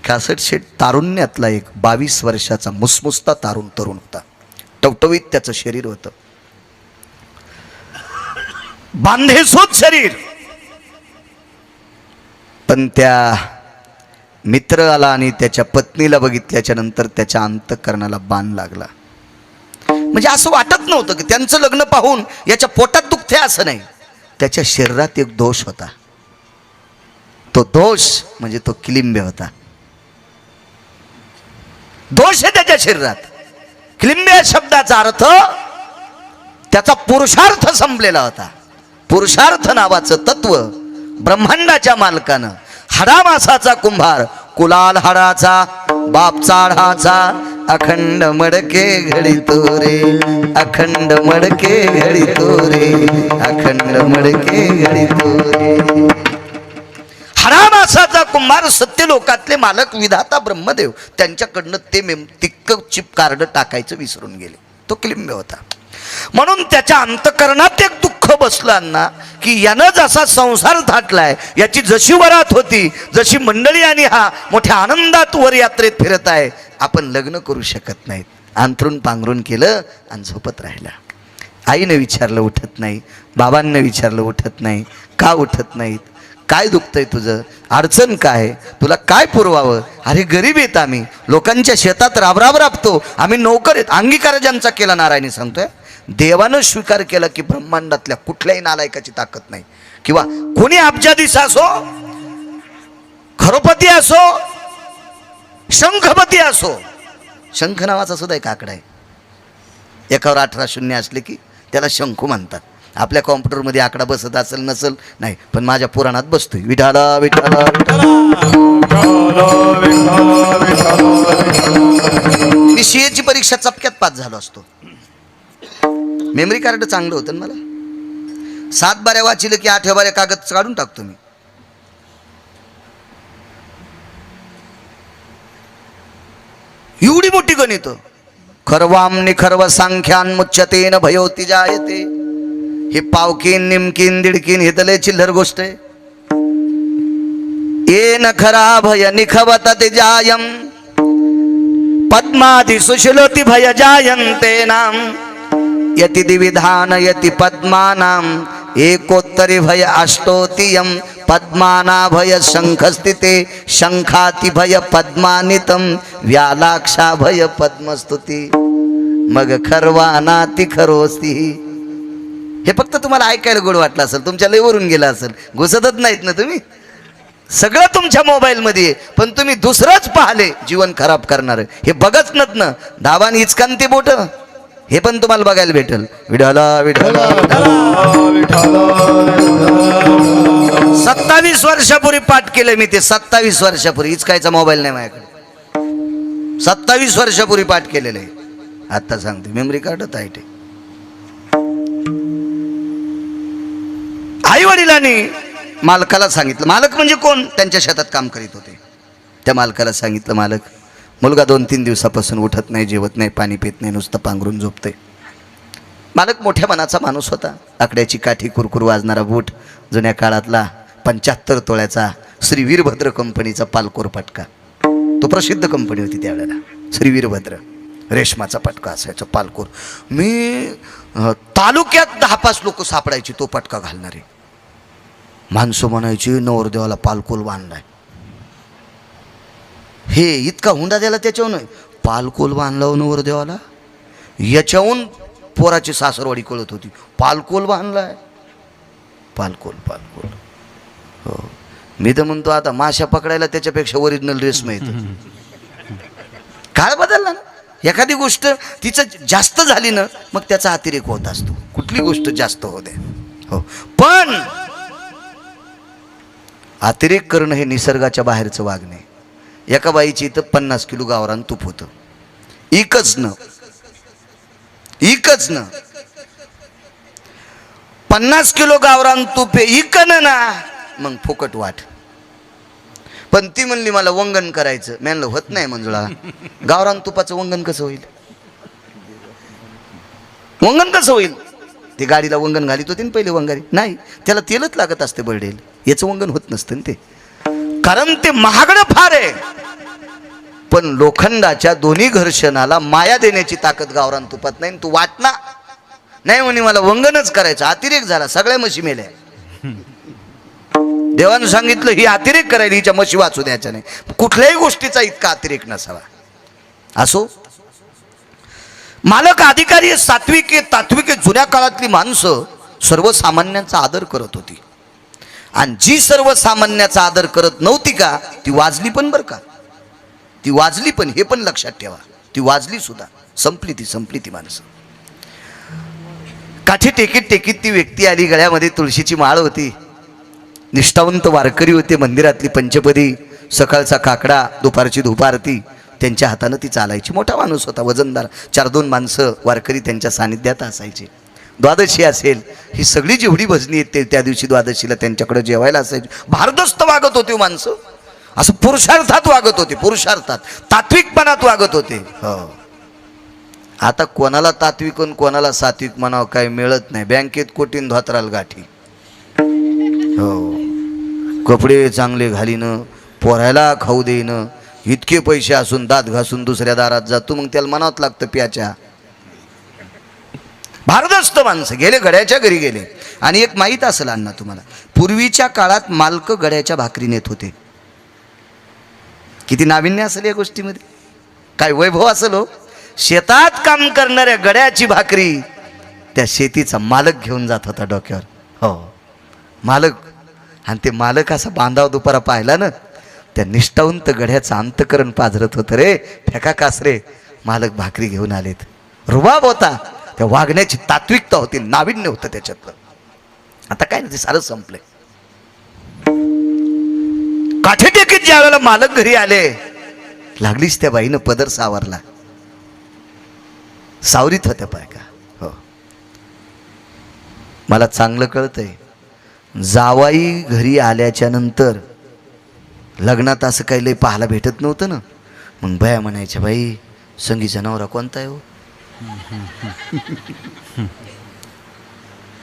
कासट शेठ तारुण्यातला एक 22 वर्षाचा मुसमुसता तरुण होता. टवटवीत त्याचं शरीर होतं, बांधेसूद शरीर. पण त्या मित्राला आणि त्याच्या पत्नीला बघितल्याच्या नंतर त्याच्या अंतःकरणाला बाण लागला. म्हणजे असं वाटत नव्हतं की त्यांचं लग्न पाहून याच्या पोटात दुखते असं नाही. त्याच्या शरीरात एक दोष होता. तो दोष म्हणजे तो किलिंबे होता. दोष आहे त्याच्या शरीरात. किलिंबे शब्दाचा अर्थ त्याचा पुरुषार्थ संपलेला होता. पुरुषार्थ नावाचं तत्व ब्रह्मांडाच्या मालकानं हाडामासाचा कुंभार, कुलाल हाडाचा बाप चाढाचा, अखंड मडके घडितो रे, अखंड मडके घडितो रे, अखंड मडके घडितो रे. हाडामासाचा कुंभार सत्यलोकातले मालक विधाता ब्रह्मदेव, त्यांच्याकडनं ते तिक्क चिप कार्ड टाकायचं विसरून गेले. तो किलिंबे होता. म्हणून त्याच्या अंतःकरणात एक दुःख बसलं अण्णा, की यानं जसा संसार थाटलाय, याची जशी वरात होती, जशी मंडळी आणि हा मोठ्या आनंदात वर यात्रेत फिरत आहे, आपण लग्न करू शकत नाहीत. अंथरून पांघरून केलं आणि झोपत राहिला. आईनं विचारलं उठत नाही, बाबांना विचारलं उठत नाही. का उठत नाहीत? काय दुखतंय तुझं? अडचण काय? तुला काय पुरवावं? अरे गरीब आहेत आम्ही, लोकांच्या शेतात राबराब राबतो आम्ही, नोकर आहेत. अंगीकार ज्यांचा केला नारायणी सांगतोय, देवानं स्वीकार केला की ब्रह्मांडातल्या कुठल्याही नालायकाची ताकद नाही. किंवा कोणी अब्जाधीश असो, खरोपती असो, शंखपती असो. शंख नावाचा सुद्धा एक आकडा आहे. एकावर 18 शून्य असले की त्याला शंखू म्हणतात. आपल्या कॉम्प्युटरमध्ये आकडा बसत असेल नसेल नाही, पण माझ्या पुराणात बसतोय. विठाला विठाला मी सीएची परीक्षा चपक्यात पास झालो असतो. मेमरी कार्ड चांगलं होतं ना मला. 7 बाऱ्या वाचिलं की 8व्या बाऱ्या कागद काढून टाकतो मी. एवढी मोठी गणित. खर्वाम निखर्व सांख्यान मुच्यतेन भयोती जायते. हे पावकीन निमकीन दिडकीन हे तले चिल्लर गोष्ट आहे. ये न खरा भय निखवत ते जायम पद्मादि सुशिलोति भय जायन्ते नाम यति दिविधान यति पद्मानाम एकोत्तरी भय अष्टोतियम पद्माना भय शंखस्थिते शंखाति भय पद्मानितम व्यालाक्षा भय पद्मस्तुती मग खरवानाति खरोस्ती. हे फक्त तुम्हाला ऐकायला गोड वाटलं असेल, तुमच्या लयवरून गेलं असेल. घुसतच नाहीत ना तुम्ही. सगळं तुमच्या मोबाईलमध्ये आहे, पण तुम्ही दुसरंच पाहिले जीवन खराब करणार. हे बघच नत ना. धाबान इचकांती बोट हे पण तुम्हाला बघायला भेटेल. विठाला विठाला 27 वर्षापूर्वी पाठ केलं मी ते. 27 वर्षापूर्वी. इचकायचा मोबाईल नाही माझ्याकडे. 27 वर्षापूर्वी पाठ केलेलं आहे. आता सांगते, मेमरी कार्ड आहे ते. आई वडिलांनी मालकाला सांगितलं. मालक म्हणजे कोण? त्यांच्या शेतात काम करीत होते. त्या मालकाला सांगितलं, मालक मुलगा 2-3 दिवसापासून उठत नाही, जेवत नाही, पाणी पित नाही, नुसतं पांघरून झोपते. मालक मोठ्या मनाचा माणूस होता. आकड्याची काठी, कुरकुर वाजणारा बूट, जुन्या काळातला 75 तोळ्याचा श्री वीरभद्र कंपनीचा पालकोर पटका. तो प्रसिद्ध कंपनी होती त्यावेळेला. श्री वीरभद्र रेशमाचा पटका असायचा पालकोर. मी तालुक्यात 10-5 लोक सापडायची तो पटका घालणारे. माणसं म्हणायची नवरदेवाला पालकोल बांधलाय. हे इतका हुंडा द्यायला त्याच्याहून पालकोल बांधला नवरदेवाला. याच्याहून पोराची सासरवाडी कळत होती. पालकोल बांधलाय. पालकोल पालकोल. हो, मी तर म्हणतो आता माशा पकडायला त्याच्यापेक्षा ओरिजिनल रेशमा येतं. काळ बदलला ना. एखादी गोष्ट तिचं जास्त झाली ना, मग त्याचा अतिरेक होत असतो. कुठली गोष्ट जास्त होऊ दे. हो, पण अतिरेक करणं हे निसर्गाच्या बाहेरचं वागणे. एका बाईची इथं 50 किलो गावरान तूप होतं. एकच न 50 किलो गावरान तूप इकन ना, मग फुकट वाट. पण ती म्हणली मला वंगण करायचं. मी म्हणलं होत नाही मंजुळा, गावरान तुपाचं वंगण कसं होईल? वंगण कसं होईल? ते गाडीला वंगण घालीत होते ना पहिले वंगारी, नाही त्याला तेलच लागत असते बर्डेल, याचं वंगण होत नसतं ते, कारण ते महागडं फार आहे. पण लोखंडाच्या दोन्ही घर्षणाला माया देण्याची ताकद गावरान तुपात नाही. तू वाटना नाही म्हणे मला वंगणच करायचं, अतिरेक झाला, सगळ्या म्हशी मेल्या. देवानं सांगितलं ही अतिरेक करायला, हिच्या म्हशी वाचू द्यायच्या नाही. कुठल्याही गोष्टीचा इतका अतिरेक नसावा. असो, मालक अधिकारी सात्विक तात्विक जुन्या काळातली माणसं सर्वसामान्यांचा आदर करत होती, आणि जी सर्वसामान्याचा आदर करत नव्हती का ती वाजली पण बरं का, ती वाजली पण, हे पण लक्षात ठेवा, ती वाजली सुद्धा, संपली ती माणसं. काठी टेकीत ती व्यक्ती आली, गळ्यामध्ये तुळशीची माळ होती, निष्ठावंत वारकरी होते, मंदिरातली पंचपदी, सकाळचा काकडा, दुपारची धूपारती त्यांच्या हातानं ती चालायची. मोठा माणूस होता, वजनदार, 4-2 माणसं वारकरी त्यांच्या सानिध्यात असायचे. द्वादशी असेल, ही सगळी जेवढी भजनी येते त्या दिवशी द्वादशीला त्यांच्याकडे जेवायला असायची. भारदस्त वागत होते माणसं, असं पुरुषार्थात वागत होते, पुरुषार्थात तात्विकपणात वागत होते. हो, आता कोणाला तात्विक आणि कोणाला सात्विक म्हणावं काय मिळत नाही. बँकेत कोटीन धोत्राल गाठी, हो, कपडे चांगले घालीनं, पोरायला खाऊ देईनं, इतके पैसे असून दात घासून दुसऱ्या दारात जातो, मग त्याला म्हणावंच लागतं प्याच्या. भारदस्त माणसं गेले, गड्याच्या घरी गेले. आणि एक माहीत असेल अण्णा तुम्हाला, पूर्वीच्या काळात मालक गड्याच्या भाकरी नेत होते. किती नाविन्य असेल या गोष्टीमध्ये, काय वैभव असेल हो. शेतात काम करणाऱ्या गड्याची भाकरी त्या शेतीचा मालक घेऊन जात होता डोक्यावर. हो, मालक. आणि ते मालक असा बांधाव दुपारा पाहिला ना, त्या निष्ठावंत गड्याचं अंतकरण पाझरत होतं रे. फेका कासरे, मालक भाकरी घेऊन आलेत. रुबाब होता, त्या वागण्याची तात्विकता होती, नाविन्य होतं त्याच्यातलं. आता काय नाही, ते सारं संपलंय. काठी टेकीत ज्या वेळेला मालक घरी आले, लागलीच त्या बाईनं पदर सावरला. सावरीत होत्या पाय का. हो, मला चांगलं कळतंय, जावाई घरी आल्याच्या नंतर लग्नात असं काही लय पाहायला भेटत नव्हतं ना. मग बाया म्हणायच्या, बाई संगीचा नवरा कोणता आहे हो,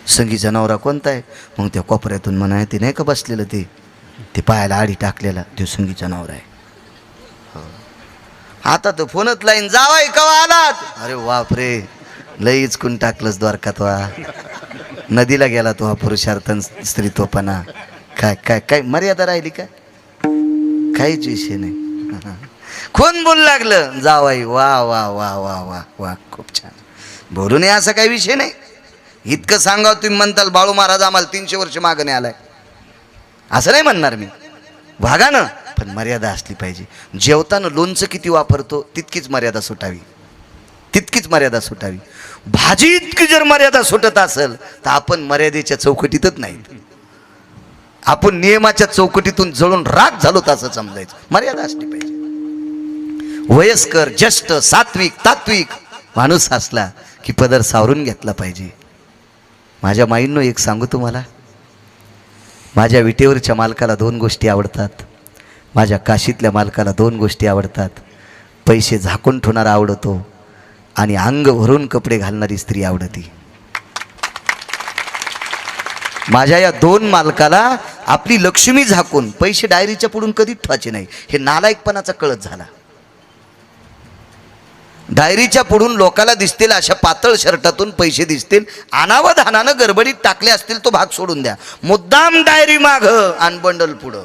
संगीचा नवरा कोणता आहे. मग त्या कोपऱ्यातून म्हणाय, ते नाही का बसलेलं ते पायाला आडी टाकलेला, तो संगीचा नवरा आहे. आता तर फोनच लाईन, जावाई कवा आलात. अरे बापरे, लईच कुण टाकलंच द्वारकात वा. नदीला गेला तो हा पुरुषार्थ स्त्रीत्वपणा. काय काय काय मर्यादा राहिली का? काहीच विषय नाही. कोण बोलू लागलं, जावाई वा वा वा वा वा वा, खूप छान बोलू नये असा काही विषय नाही. इतकं सांगा तुम्ही म्हणताल बाळू महाराज आम्हाला 300 वर्ष मागणे आलाय, असं नाही म्हणणार मी, वागानं, पण मर्यादा असली पाहिजे. जेवताना लोणचं किती वापरतो तितकीच मर्यादा सुटावी, तितकीच मर्यादा सुटावी. भाजी इतकी जर मर्यादा सुटत असेल तर आपण मर्यादेच्या चौकटीतच नाहीत, आपण नियमाच्या चौकटीतून जळून राग झालो असं समजायचं. मर्यादा असली पाहिजे. वयस्कर, ज्येष्ठ, सात्विक, तात्विक माणूस असला की पदर सावरून घेतला पाहिजे. माझ्या माईंनो एक सांगू तुम्हाला, माझ्या विटेवरच्या मालकाला 2 गोष्टी आवडतात, माझ्या काशीतल्या मालकाला 2 गोष्टी आवडतात. पैसे झाकून ठेवणारा आवडतो आणि अंग भरून कपडे घालणारी स्त्री आवडती. माझ्या या 2 मालकाला आपली लक्ष्मी झाकून पैसे डायरीच्या पुढून कधीच ठेवायचे नाही. हे नालायकपणाचा कळत झाला. डायरीच्या पुढून लोकाला दिसतील अशा पातळ शर्टातून पैसे दिसतील, अनावधानानं गडबडीत टाकले असतील तो भाग सोडून द्या. मुद्दाम डायरी माग आणि बंडल पुढं,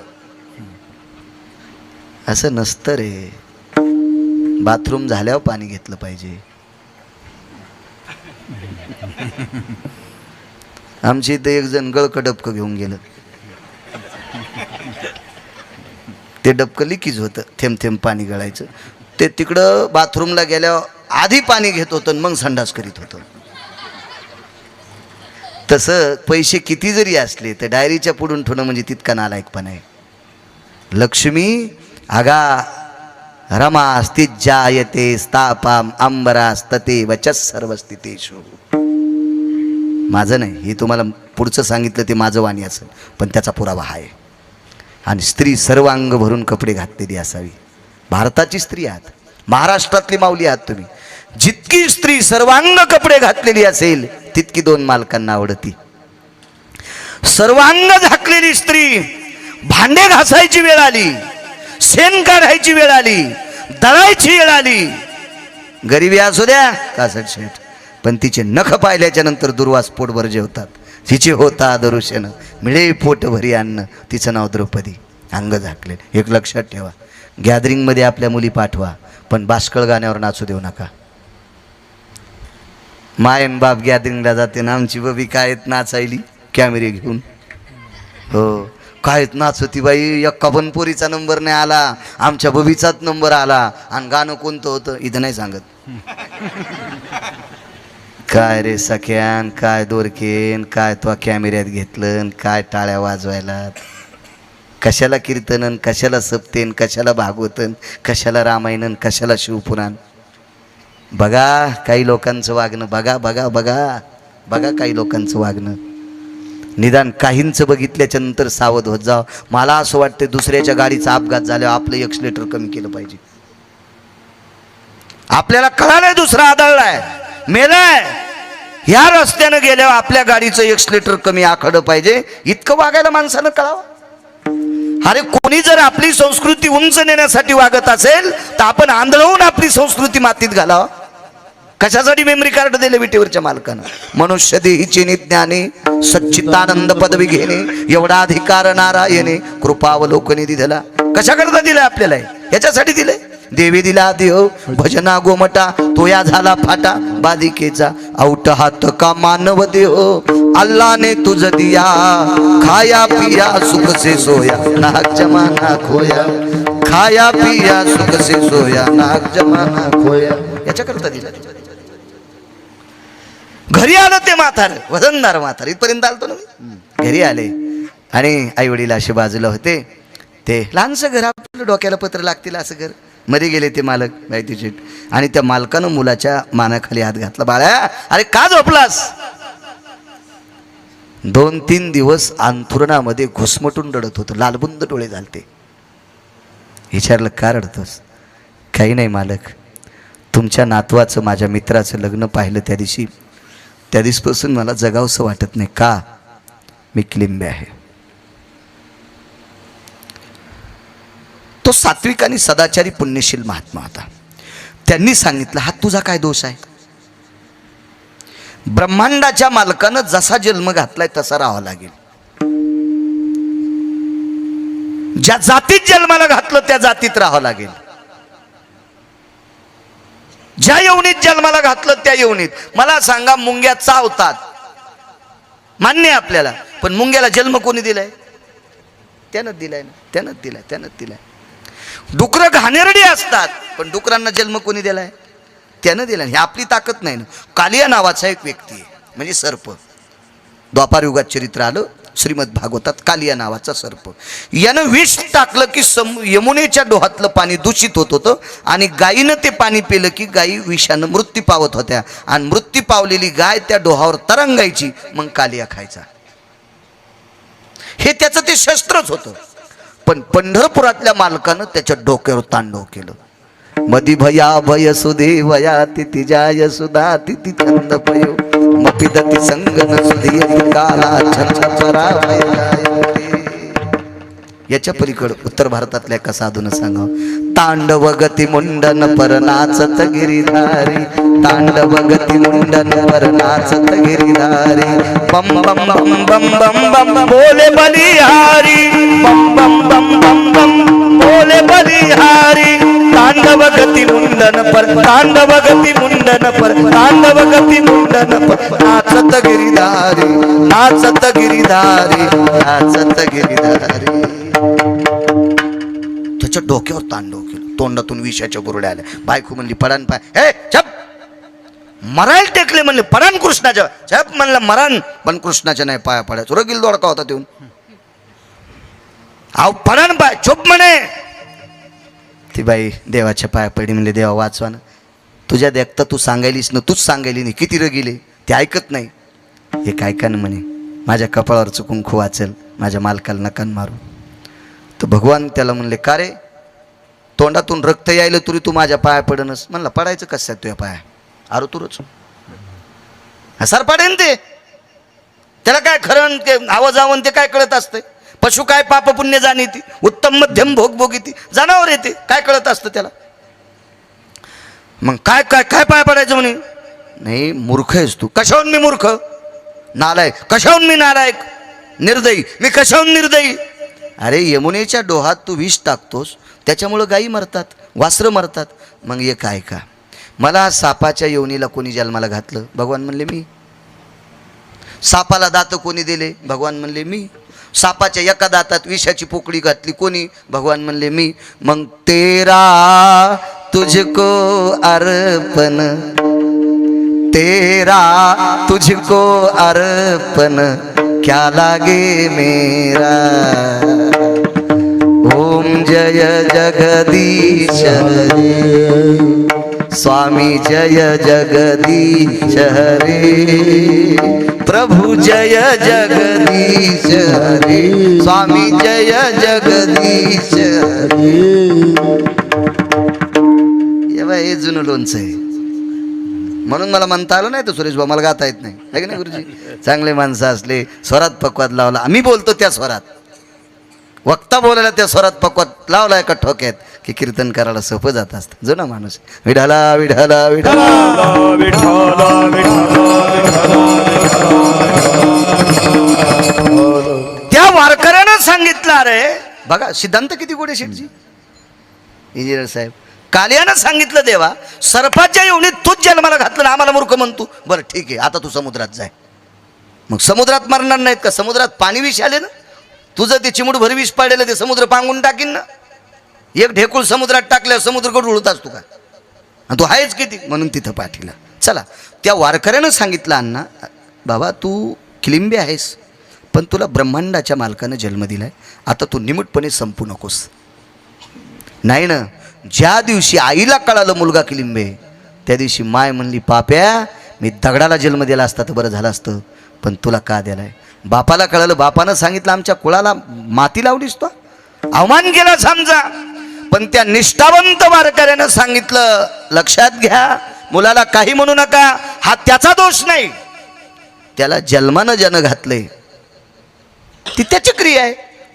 असं नसतं रे. बाथरूम झाल्यावर पाणी घेतलं पाहिजे. आमच्या इथं एक जण गळकं डबकं घेऊन गेलं, ते डबकं लिकीज होतं, थेंब थेंब पाणी गळायचं. ते तिकडं बाथरूमला गेल्यावर आधी पाणी घेत होतं मग संडास करीत होतं. तसं पैसे किती जरी असले तर डायरीच्या पुढून ठेवणं म्हणजे तितका नालायकपणा आहे. लक्ष्मी अगा रमा स्थिज्जायते स्थापाम अंबरास्तते वचस सर्वस्थितेषु. माझं नाही, हे तुम्हाला पुढचं सांगितलं ते माझं वाणी असेल, पण त्याचा पुरावा आहे. आणि स्त्री सर्वांग भरून कपडे घातलेली असावी. भारताची स्त्री आहात, महाराष्ट्रातली माऊली आहात तुम्ही. जितकी स्त्री सर्वांग कपडे घातलेली असेल तितकी दोन मालकांना आवडती. सर्वांग झाकलेली स्त्री, भांडे घासायची वेळ आली, शेण काढायची वेळ आली, दळायची वेळ आली, गरिबी असू द्या कासट शेठ, पण तिचे नख पाहिल्याच्या नंतर दुर्वास पोटभर जेवतात. तिचे होता दरुशन मिळे पोट भरी अन्न, तिचं नाव द्रौपदी. अंग झाकले. एक लक्षात ठेवा, गॅदरिंगमध्ये आपल्या मुली पाठवा, पण बाष्कळ गाण्यावर नाचू देऊ नका. मायन बाप गॅदरिंगला जाते ना, आमची बबी काय नाचायली कॅमेरे घेऊन. हो, काय नाचती बाई, एक्का पण पोरीचा नंबर नाही आला, आमच्या बबीचाच नंबर आला. आणि गाणं कोणतं होतं इथं नाही सांगत. काय रे सख्यान, काय दोरकेन, काय तो कॅमेऱ्यात घेतलं, काय टाळ्या वाजवायला, कशाला कीर्तनन, कशाला सप्तेन, कशाला भागवतन, कशाला रामायणन, कशाला शिवपुराण. बघा काही लोकांचं वागणं, बघा बघा बघा बघा काही लोकांचं वागणं. निदान काहींचं बघितल्याच्या नंतर सावध होत जाव. मला असं वाटतं दुसऱ्याच्या गाडीचा अपघात झाल्यावर आपलं एक्सलेटर कमी केलं पाहिजे. आपल्याला कळालंय दुसरा आदळलाय, मेलाय, ह्या रस्त्यानं गेल्यावर आपल्या गाडीचं एक्सलेटर कमी आखडं पाहिजे. इतकं वागायला माणसानं कळावं. अरे कोणी जर आपली संस्कृती उंच नेण्यासाठी वागत असेल तर आपण आंधळवून आपली संस्कृती मातीत घालावं. कशासाठी मेमरी कार्ड दिले विटेवरच्या मालकानं? मनुष्य देहीची निज्ञाने सच्चिदानंद पदवी घेणे, एवढा अधिकार नारायणे कृपावलोकने दिला. कशाकरता दिलाय आपल्याला? याच्यासाठी दिलंय. देवी दिला देव भजना गोमटा, तोया झाला फाटा बाधिकेचा, औट हात का मानव देव. अल्लाह ने तुझ दिया खाया पिया सुख से सोया, नाक जमाना खोया. खाया पिया सुख से सोया, नाक जमाना खोया. याच्याकरता दिला. घरी आलं ते म्हातार, वजनदार म्हातार, इथपर्यंत आलतो ना मी. घरी आले आणि आई वडील असे बाजूला होते. ते लहानसं घर, आपलं डोक्याला पत्र लागतील असं घर. मध्ये गेले ते मालक माहितीचे, आणि त्या मालकानं मुलाच्या मानाखाली हात घातला. बाळा अरे का झोपलास? 2-3 दिवस अंथरुणामध्ये घुसमटून रडत होतं, लालबुंद डोळे झालते. विचारलं का रडतोस? काही नाही मालक, तुमच्या नातवाचं माझ्या मित्राचं लग्न पाहिलं त्या दिवसपासून मला जगावंसं वाटत नाही. का? मी क्लिंबे आहे. तो सात्विक आणि सदाचारी पुण्यशील महात्मा होता. त्यांनी सांगितलं हा तुझा काय दोष आहे? ब्रह्मांडाच्या मालकानं जसा जन्म घातलाय तसा राहावा लागेल. ज्या जातीत जन्माला घातलं त्या जातीत राहावं लागेल. ज्या यवनीत जन्माला घातलं त्या यवनीत. मला सांगा, मुंग्या चावतात, मान्य आहे आपल्याला, पण मुंग्याला जन्म कोणी दिलाय? त्यानंच दिलाय ना, त्यानंच दिलाय. डुकरं घाणेरडी असतात, पण डुकरांना जन्म कोणी दिलाय? त्यानं दिलाय. ही आपली ताकद नाही ना. कालिया नावाचा एक व्यक्ती आहे, म्हणजे सर्प. द्वापार युगात चरित्र आलं श्रीमद भागवतात. कालिया नावाचा सर्प, यानं विष टाकलं की यमुनेच्या डोहातलं पाणी दूषित होत होतं, आणि गायीनं ते पाणी पिलं की गायी विषानं मृत्यू पावत होत्या, आणि मृत्यू पावलेली गाय त्या डोहावर तरंगायची, मग कालिया खायचा. हे त्याचं ते शस्त्रच होतं. पण पंढरपुरातल्या मालकानं त्याच्या डोक्यावर तांडव केलं. मधी भया भय सुदेवया तिथी जाय सुधा तिथी छंद पयो मपिदती संगन सुधी काला छंद पराभय. याच्या पलीकडे उत्तर भारतातल्या एका साधून सांगावं. तांडव गती मुंडन पर नाचत गिरिधारी, तांडव गती मुंडन पर नाचत गिरिधारी. बम बम बम बम बम बम बोले बलिहारी, बम बम बम बम बम बोले बलिहारी. तांडव गती मुंडन पर, तांडव गती मुंडन पर, तांडव गती मुंडन पर नाचत गिरिधारी, नाचत गिरिधारी, नाचत गिरिधारी. त्याच्या डोक्यावर तांडव केलं. तोंडातून विषाच्या गुरड्या आल्या. बायको म्हणली परान पाय, हे छप, मरायला टेकले म्हणले परान कृष्णाच्या. छप म्हणलं मरान, पण कृष्णाच्या नाही पाया पडायचं. रगील दोडका होता देऊन. अहो परान पाय, चुप म्हणे. ती बाई देवाच्या पाया पडली. म्हणले देवा वाचवा ना, तुझ्या देखता तू सांगायलीस ना, तूच सांगायली नाही. किती रगिले ते ऐकत नाही. हे काय का म्हणे, माझ्या कपाळावर चुकून खू वाचेल, माझ्या मालकाला नकान मारू. तर भगवान त्याला म्हणले, का रे, तोंडातून रक्त यायलं तरी तू माझ्या पाया पडनस. म्हणला, पडायचं कसं तुझ्या पाया, अरे तुरच हसार पाडेन ते. त्याला काय खरं ते आवाजावन ते काय कळत असते. पशु काय पाप पुण्य जाणीती, उत्तम मध्यम भोग भोगीती, जनावर येते काय कळत असतं त्याला. मग काय काय काय पाया पडायचं म्हणे. नाही, मूर्ख आहेस तू. कशाहून मी मूर्ख, नालायक. कशाहून मी नालायक, निर्दयी. मी कशाहून निर्दयी. अरे यमुनेच्या डोहात तू विष टाकतोस, त्याच्यामुळं गायी मरतात, वासरं मरतात. मग हे काय का, मला सापाच्या योनीला कोणी जन्माला घातलं. भगवान म्हणले मी. सापाला दात कोणी दिले. भगवान म्हणले मी. सापाच्या एका दातात विषाची पोकळी घातली कोणी. भगवान म्हणले मी. मग तेरा तुझको अर्पण, तेरा तुझको अर्पण, क्या लागे मेरा. ओम जय जगदीश हरे, स्वामी जय जगदीश हरे, प्रभु जय जगदीश हरे, स्वामी जय जगदीश हरे. हे जुनं लोणचं आहे. म्हणून मला म्हणता आलं नाही तर सुरेश भाऊ मला गाता येत नाही, आहे की नाही गुरुजी. चांगले माणसं असले, स्वरात पक्वात लावला, आम्ही बोलतो त्या स्वरात, वक्ता बोलायला त्या स्वरात पक्वात लावला एका ठोक्यात की कीर्तन करायला सोपं जात असतं. जुना माणूस. विठाला विठाला विठाला त्या वारकऱ्यानं सांगितलं. अरे बघा सिद्धांत किती गोडे शेठजी, इंजिनियर साहेब. कालियानं सांगितलं, देवा सर्पाच्या योनीत तूच जन्माला घातलं ना, आम्हाला मूर्ख म्हणतो. बरं ठीक आहे, आता तू समुद्रात जाय. मग समुद्रात मरणार नाहीत का. समुद्रात पाणी विष आले ना, तुझं ते चिमुडभर विष पाडलेलं ते समुद्र पांगून टाकीन ना. एक ढेकूळ समुद्रात टाकल्यावर समुद्र कडून उडत असतो का, आणि तू आहेच किती. म्हणून तिथं पाठीला. चला, त्या वारकऱ्यानं सांगितलं, अण्णा बाबा तू किलिंबे आहेस, पण तुला ब्रह्मांडाच्या मालकानं जन्म दिलाय, आता तू निमूटपणे संपू नकोस. नाही ना, ज्या दिवशी आईला कळालं मुलगा किलिंबे, त्या दिवशी माय म्हणली, पाप्या मी दगडाला जन्म दिला असता तर बरं झालं असतं, पण तुला का दिलाय. बापाला कळालं, बापानं सांगितलं आमच्या कुळाला माती लावलीस तो, अवमान केला समजा. पण त्या निष्ठावंत वारकऱ्यानं सांगितलं, लक्षात घ्या, मुलाला काही म्हणू नका, हा त्याचा दोष नाही, त्याला जन्मानं ज्यानं घातलंय ती त्याची क्रिया आहे.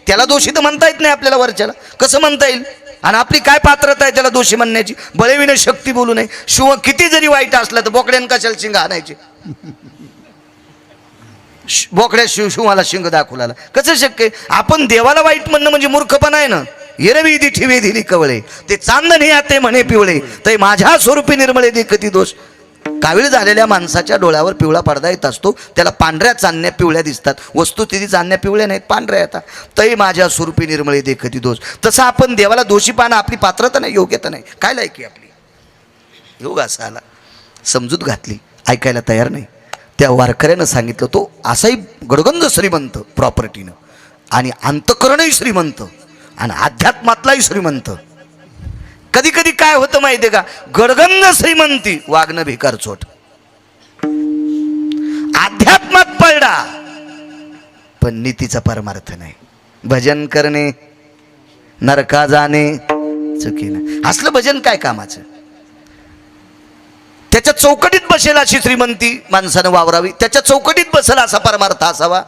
त्याला दोषी तर म्हणता येत नाही आपल्याला, वरच्याला कसं म्हणता येईल. आणि आपली काय पात्रता आहे त्याला दोषी म्हणण्याची. बळेविने शक्ती बोलू नये. शिव किती जरी वाईट असला तर बोकड्यानं कशाला शिंग आणायचे. बोकड्या शिवाला शिंग दाखवला कसं शक्य. आपण देवाला वाईट म्हणणं म्हणजे मूर्खपणा आहे ना. हिरवी दिठी वेधिली कवळे, ते चांदणी आते म्हणे पिवळे, ते माझ्या स्वरूपी निर्मळे देखती दोष. कावीळ झालेल्या माणसाच्या डोळ्यावर पिवळा पडदा येत असतो, त्याला पांढऱ्या चांदण्या पिवळ्या दिसतात. वस्तुस्थिती चांदण्या पिवळ्या नाहीत, पांढऱ्या येतात. तै माझ्या स्वरूपी निर्मळे देखती दोष. तसं आपण देवाला दोषी पाहणं आपली पात्रता नाही, योग्यता नाही. काय लायकी आपली. योग असा आला, समजूत घातली, ऐकायला तयार नाही. त्या वारकऱ्यानं सांगितलं, तो असाही गडगंज श्रीमंत प्रॉपर्टीनं, आणि अंतकरणही श्रीमंत, आणि अध्यात्मातलाही श्रीमंत. कधी कधी काय होतं माहिती आहे का, गडगंज श्रीमंती वागणं भिकार चोट. अध्यात्मात पडला पण नीतीचा परमार्थ नाही. भजन करणे नरका जाणे चुकीने. असलं भजन काय कामाचं. त्याच्या चौकटीत बसेल अशी श्रीमंती माणसानं वावरावी, त्याच्या चौकटीत बसेल असा परमार्थ असावा.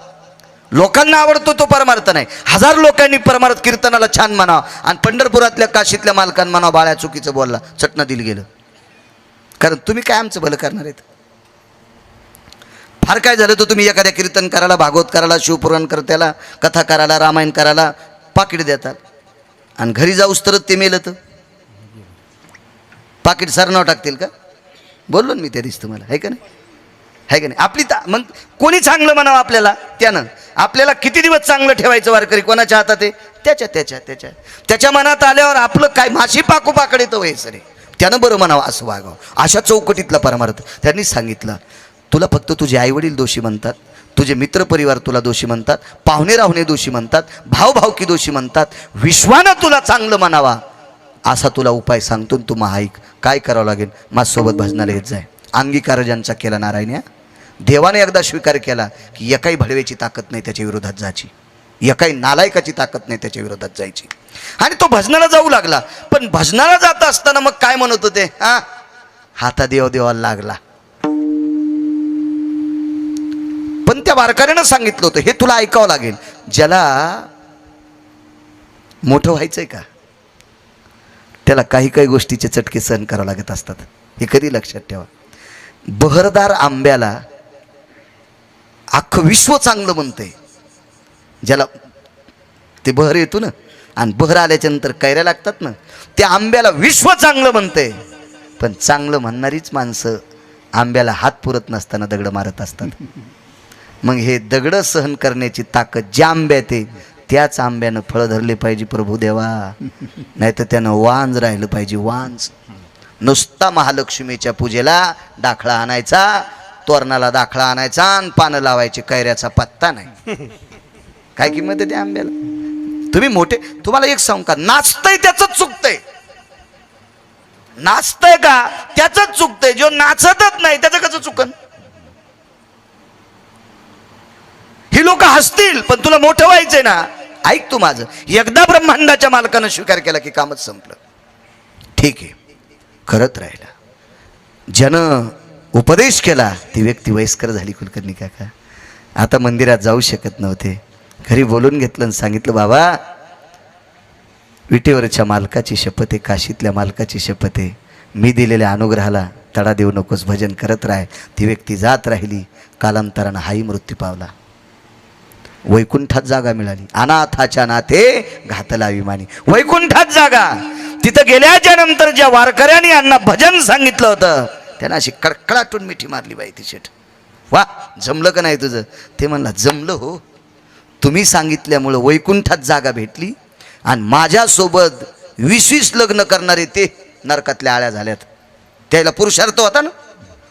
लोकांना आवडतो तो परमार्थ नाही. हजार लोकांनी परमार्थ कीर्तनाला छान म्हणावं, आणि पंढरपुरातल्या काशीतल्या मालकांना म्हणावं बाळ्या चुकीचं बोलला, चटणं दिलं गेलं. कारण तुम्ही काय आमचं भलं करणार आहेत. फार काय झालं तर तुम्ही एखाद्या कीर्तन करायला, भागवत करायला, शिवपुराण करत्याला, कथा करायला, रामायण करायला पाकिट देतात, आणि घरी जाऊस तरच ते मेलं तर पाकिट सरनाव टाकतील का. बोललो ना मी त्या दिवशी तुम्हाला, आहे का नाही, आहे का नाही. आपली मग कोणी चांगलं म्हणावं आपल्याला, त्यानं आपल्याला किती दिवस चांगलं ठेवायचं. वारकरी कोणाच्या हातात आहे, त्याच्या मनात आल्यावर आपलं काय माशी पाकू पाकडे तर व्हायचं रे, त्यानं बरं म्हणावं, असं वागावं. अशा चौकटीतला परमार्थ त्यांनी सांगितलं. तुला फक्त तुझे आईवडील दोषी म्हणतात, तुझे मित्रपरिवार तुला दोषी म्हणतात, पाहुणे राहुणे दोषी म्हणतात, भावभावकी दोषी म्हणतात. विश्वानं तुला चांगलं म्हणावा असा तुला उपाय सांगतो, तू महाईक. काय करावं लागेल, माझ्यासोबत भजनाला येत जाय. अंगीकार ज्यांचा केला नारायण, देवाने एकदा स्वीकार केला की एकाही भडव्याची ताकद नाही त्याच्या विरोधात जायची. एकाही नालायकाची ताकद नाही त्याच्या विरोधात जायची. आणि तो भजनाला जाऊ लागला. पण भजनाला जात असताना मग काय म्हणत होते, हाता देव देवाला लागला. पण त्या वारकऱ्यानं सांगितलं होतं, हे तुला ऐकावं लागेल, ज्याला मोठं व्हायचंय का त्याला काही काही गोष्टीचे चटके सहन करावे लागत असतात. हे कधी लक्षात ठेवा. बहरदार आंब्याला अख्खं विश्व चांगलं म्हणतंय. ज्याला ते बहर येतो ना, आणि बहर आल्याच्या नंतर कैऱ्या लागतात ना, त्या आंब्याला विश्व चांगलं म्हणतंय. पण चांगलं म्हणणारीच माणसं आंब्याला हात पुरत नसताना दगड मारत असतात. मग हे दगड सहन करण्याची ताकद ज्या आंब्यात आहे त्याच आंब्यानं फळं धरले पाहिजे प्रभू देवा. नाही तर त्यानं वांज राहिलं पाहिजे, वांज. नुसता महालक्ष्मीच्या पूजेला दाखला आणायचा, तोरणाला दाखला आणायचा आणि पानं लावायची, कैऱ्याचा पत्ता नाही. काय किंमत आहे त्या आंब्याला? तुम्ही मोठे, तुम्हाला एक सांगू का, नाचतंय त्याचंच चुकतंय. नाचतंय का त्याचंच चुकतंय. जो नाचतच नाही त्याचं कसं चुकन? ही लोक हसतील पण तुला मोठं व्हायचंय ना. ऐक तू माझं, एकदा ब्रह्मांडाच्या मालकानं स्वीकार केला की कामच संपलं. ठीक आहे, करत राहिला. ज्यानं उपदेश केला ती व्यक्ती वयस्कर झाली. कुलकर्णी काका आता मंदिरात जाऊ शकत नव्हते. घरी बोलून घेतलं आणि सांगितलं, बाबा विटेवरच्या मालकाची शपथ आहे, काशीतल्या मालकाची शपथ आहे, मी दिलेल्या अनुग्रहाला तडा देऊ नकोस, भजन करत राह. ती व्यक्ती जात राहिली. कालांतरानं हाही मृत्यू पावला. वैकुंठात जागा मिळाली. अनाथाच्या नाथे घातला अभिमानी. वैकुंठात जागा. तिथं गेल्याच्या नंतर ज्या वारकऱ्यांनी यांना भजन सांगितलं होतं त्यांना अशी कडकडाटून मिठी मारली बाई ती शेठ. वा, जमलं का नाही तुझं? ते म्हणला, जमलं हो, तुम्ही सांगितल्यामुळं वैकुंठात जागा भेटली. आणि माझ्यासोबत 20-20 लग्न करणारे ते नरकातल्या आळ्या झाल्यात. त्याला पुरुषार्थ होता ना,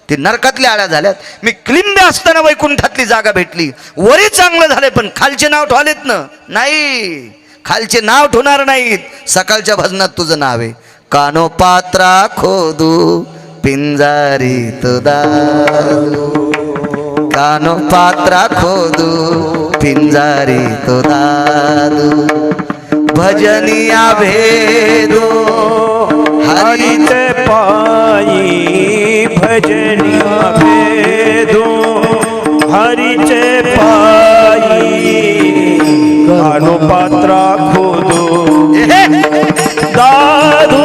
ते नरकातल्या आळ्या झाल्यात. मी क्लिंब असताना वैकुंठातली जागा भेटली. वरी चांगलं झालंय पण खालचे नाव ठेवलेत ना. नाही, खालचे नाव ठेवणार नाहीत. सकाळच्या भजनात तुझं नाव आहे. कानो पात्रा खोदू पिंजारीत दादू, कानो पात्रा खोदू पिंजारीत दादू, भजनिया भेदो हरिते पायी, भजनिया भेदो हरिचे पायी, कानो पात्रा खोदो दादू,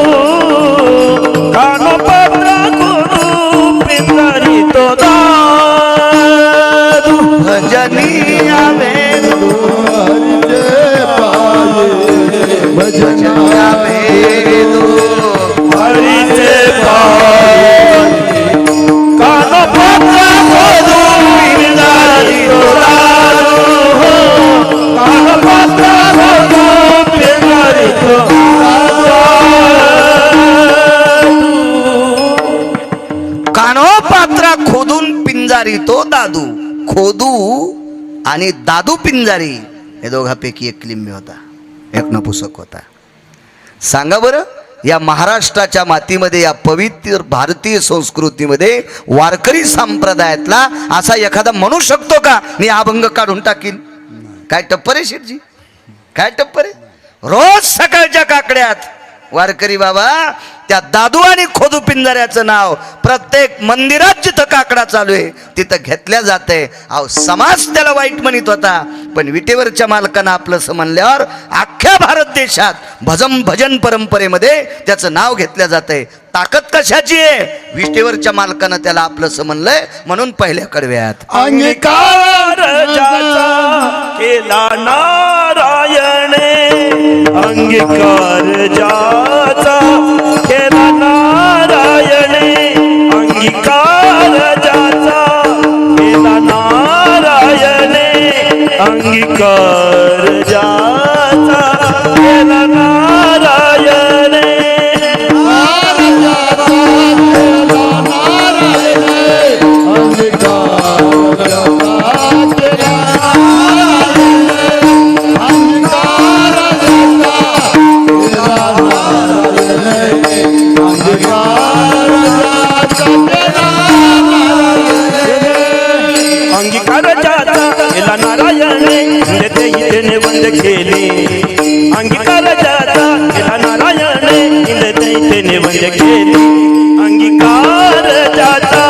कानो पात्रा खोदो पिंजारी तो दादू, भजनिया भेदो भजनिया भेदो हरिचे पायी, कानो पात्रा खोदो पिंजारी तो दादू, कानो पात्रा खोदो पिंजारी तो दादू. कानोपात्रा खोदून पिंजारी तो दादू. खोदू आणि दादू पिंजारी हे दोघांपैकी एक लिंबी होता, एक नपुसक होता. सांगा बरं, या महाराष्ट्राच्या मातीमध्ये, या पवित्र भारतीय संस्कृतीमध्ये वारकरी संप्रदायातला असा एखादा म्हणू शकतो का मी अभंग काढून टाकीन? काय टप्पर आहे शेठजी? काय टप्पर आहे? रोज सकाळच्या काकड्यात वारकरी बाबा त्या दादू आणि खोदू पिंजाऱ्याचं नाव प्रत्येक मंदिरात जिथं काकडा चालू आहे तिथं घेतल्या जाते. अहो, समाज त्याला वाईट म्हणत होता, पण विटेवरच्या मालकानं आपलं म्हणल्यावर अख्ख्या भारत देशात भजन परंपरेमध्ये त्याचं नाव घेतल्या जाते. ताकद कशाची आहे? विटेवरच्या मालकानं त्याला आपलं म्हणलंय म्हणून पहिल्या कडव्यात अंगीकार ज्याचा केला नारायणे, अंगीकार ज्याचा केला नारायणे, अंगीकार ज्याचा केला नारायणे, अंगीकार ज्याचा केला नारायणे, अंगीकार जाता केला नारायणे, देते येणे केली अंगीकार ज्याचा केला नारायणे इंद्रदैत्याने वंद केली अंगीकार ज्याचा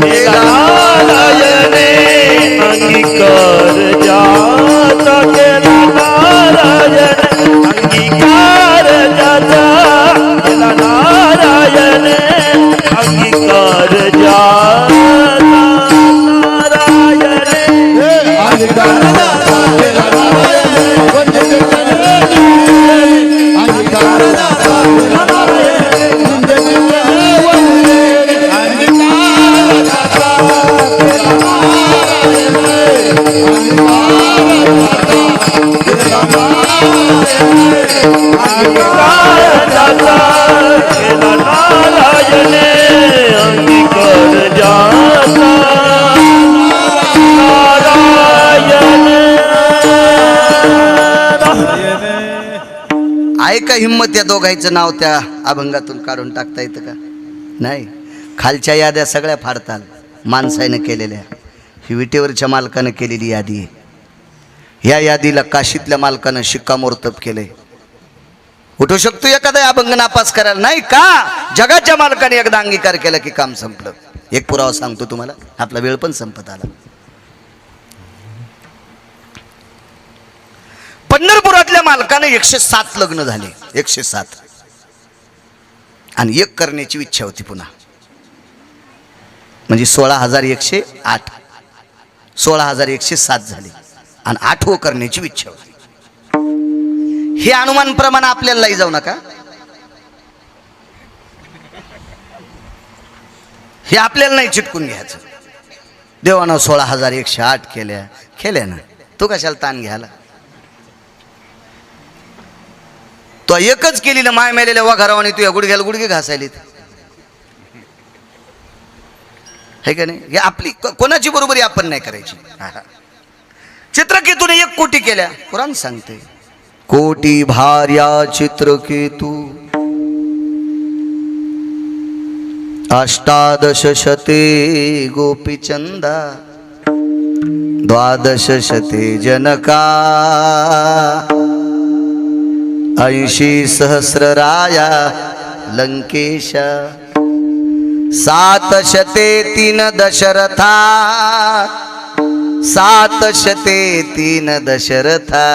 केला नारायणे अंगीकार ज्याचा केला नारायणे अंगीकार ज्याचा केला नारायणे अंगीकार ज्याचा आहे का हिंमत या दोघांचं नाव त्या अभंगातून काढून टाकता येतं का? नाही. खालच्या याद्या सगळ्या फाडताल माणसानं केलेल्या. ही विटेवरच्या मालकानं केलेली यादी आहे. या यादीला काशीतल्या मालकानं शिक्कामोर्तब केलंय. उठू शकतो एखादा अभंग नापास करायला? नाही का? जगाच्या मालकाने एकदा अंगीकार केला की काम संपलं. एक पुरावा सांगतो तुम्हाला, आपला वेळ पण संपत आला. पंढरपुरातल्या मालकाने 107 लग्न झाले. 107 आणि एक करण्याची इच्छा होती पुन्हा. म्हणजे 16,108 16,107 झाले आणि 8वं करण्याची इच्छा होती. हे अनुमान प्रमाण आपल्याला जाऊ नका. हे आपल्याला नाही चिटकून घ्यायचं. देवानं 16,108 केल्या ना, तो कशाला ताण घ्यायला? तो एकच केली ना, माय मेलेल्या वाघरावाने तू या गुडघ्याला गुडघे घासायलीत, हे का नाही? हे आपली कोणाची बरोबरी आपण नाही करायची. चित्रकेतूने 1 कोटी केल्या. कुराण सांगते कोटी भार्या चित्रकेतू 18 शते गोपीचंदा 12 शते जनका 80 सहस्रराया लंकेशा 7 शते 3 दशरथा 7 शते 3 दशरथा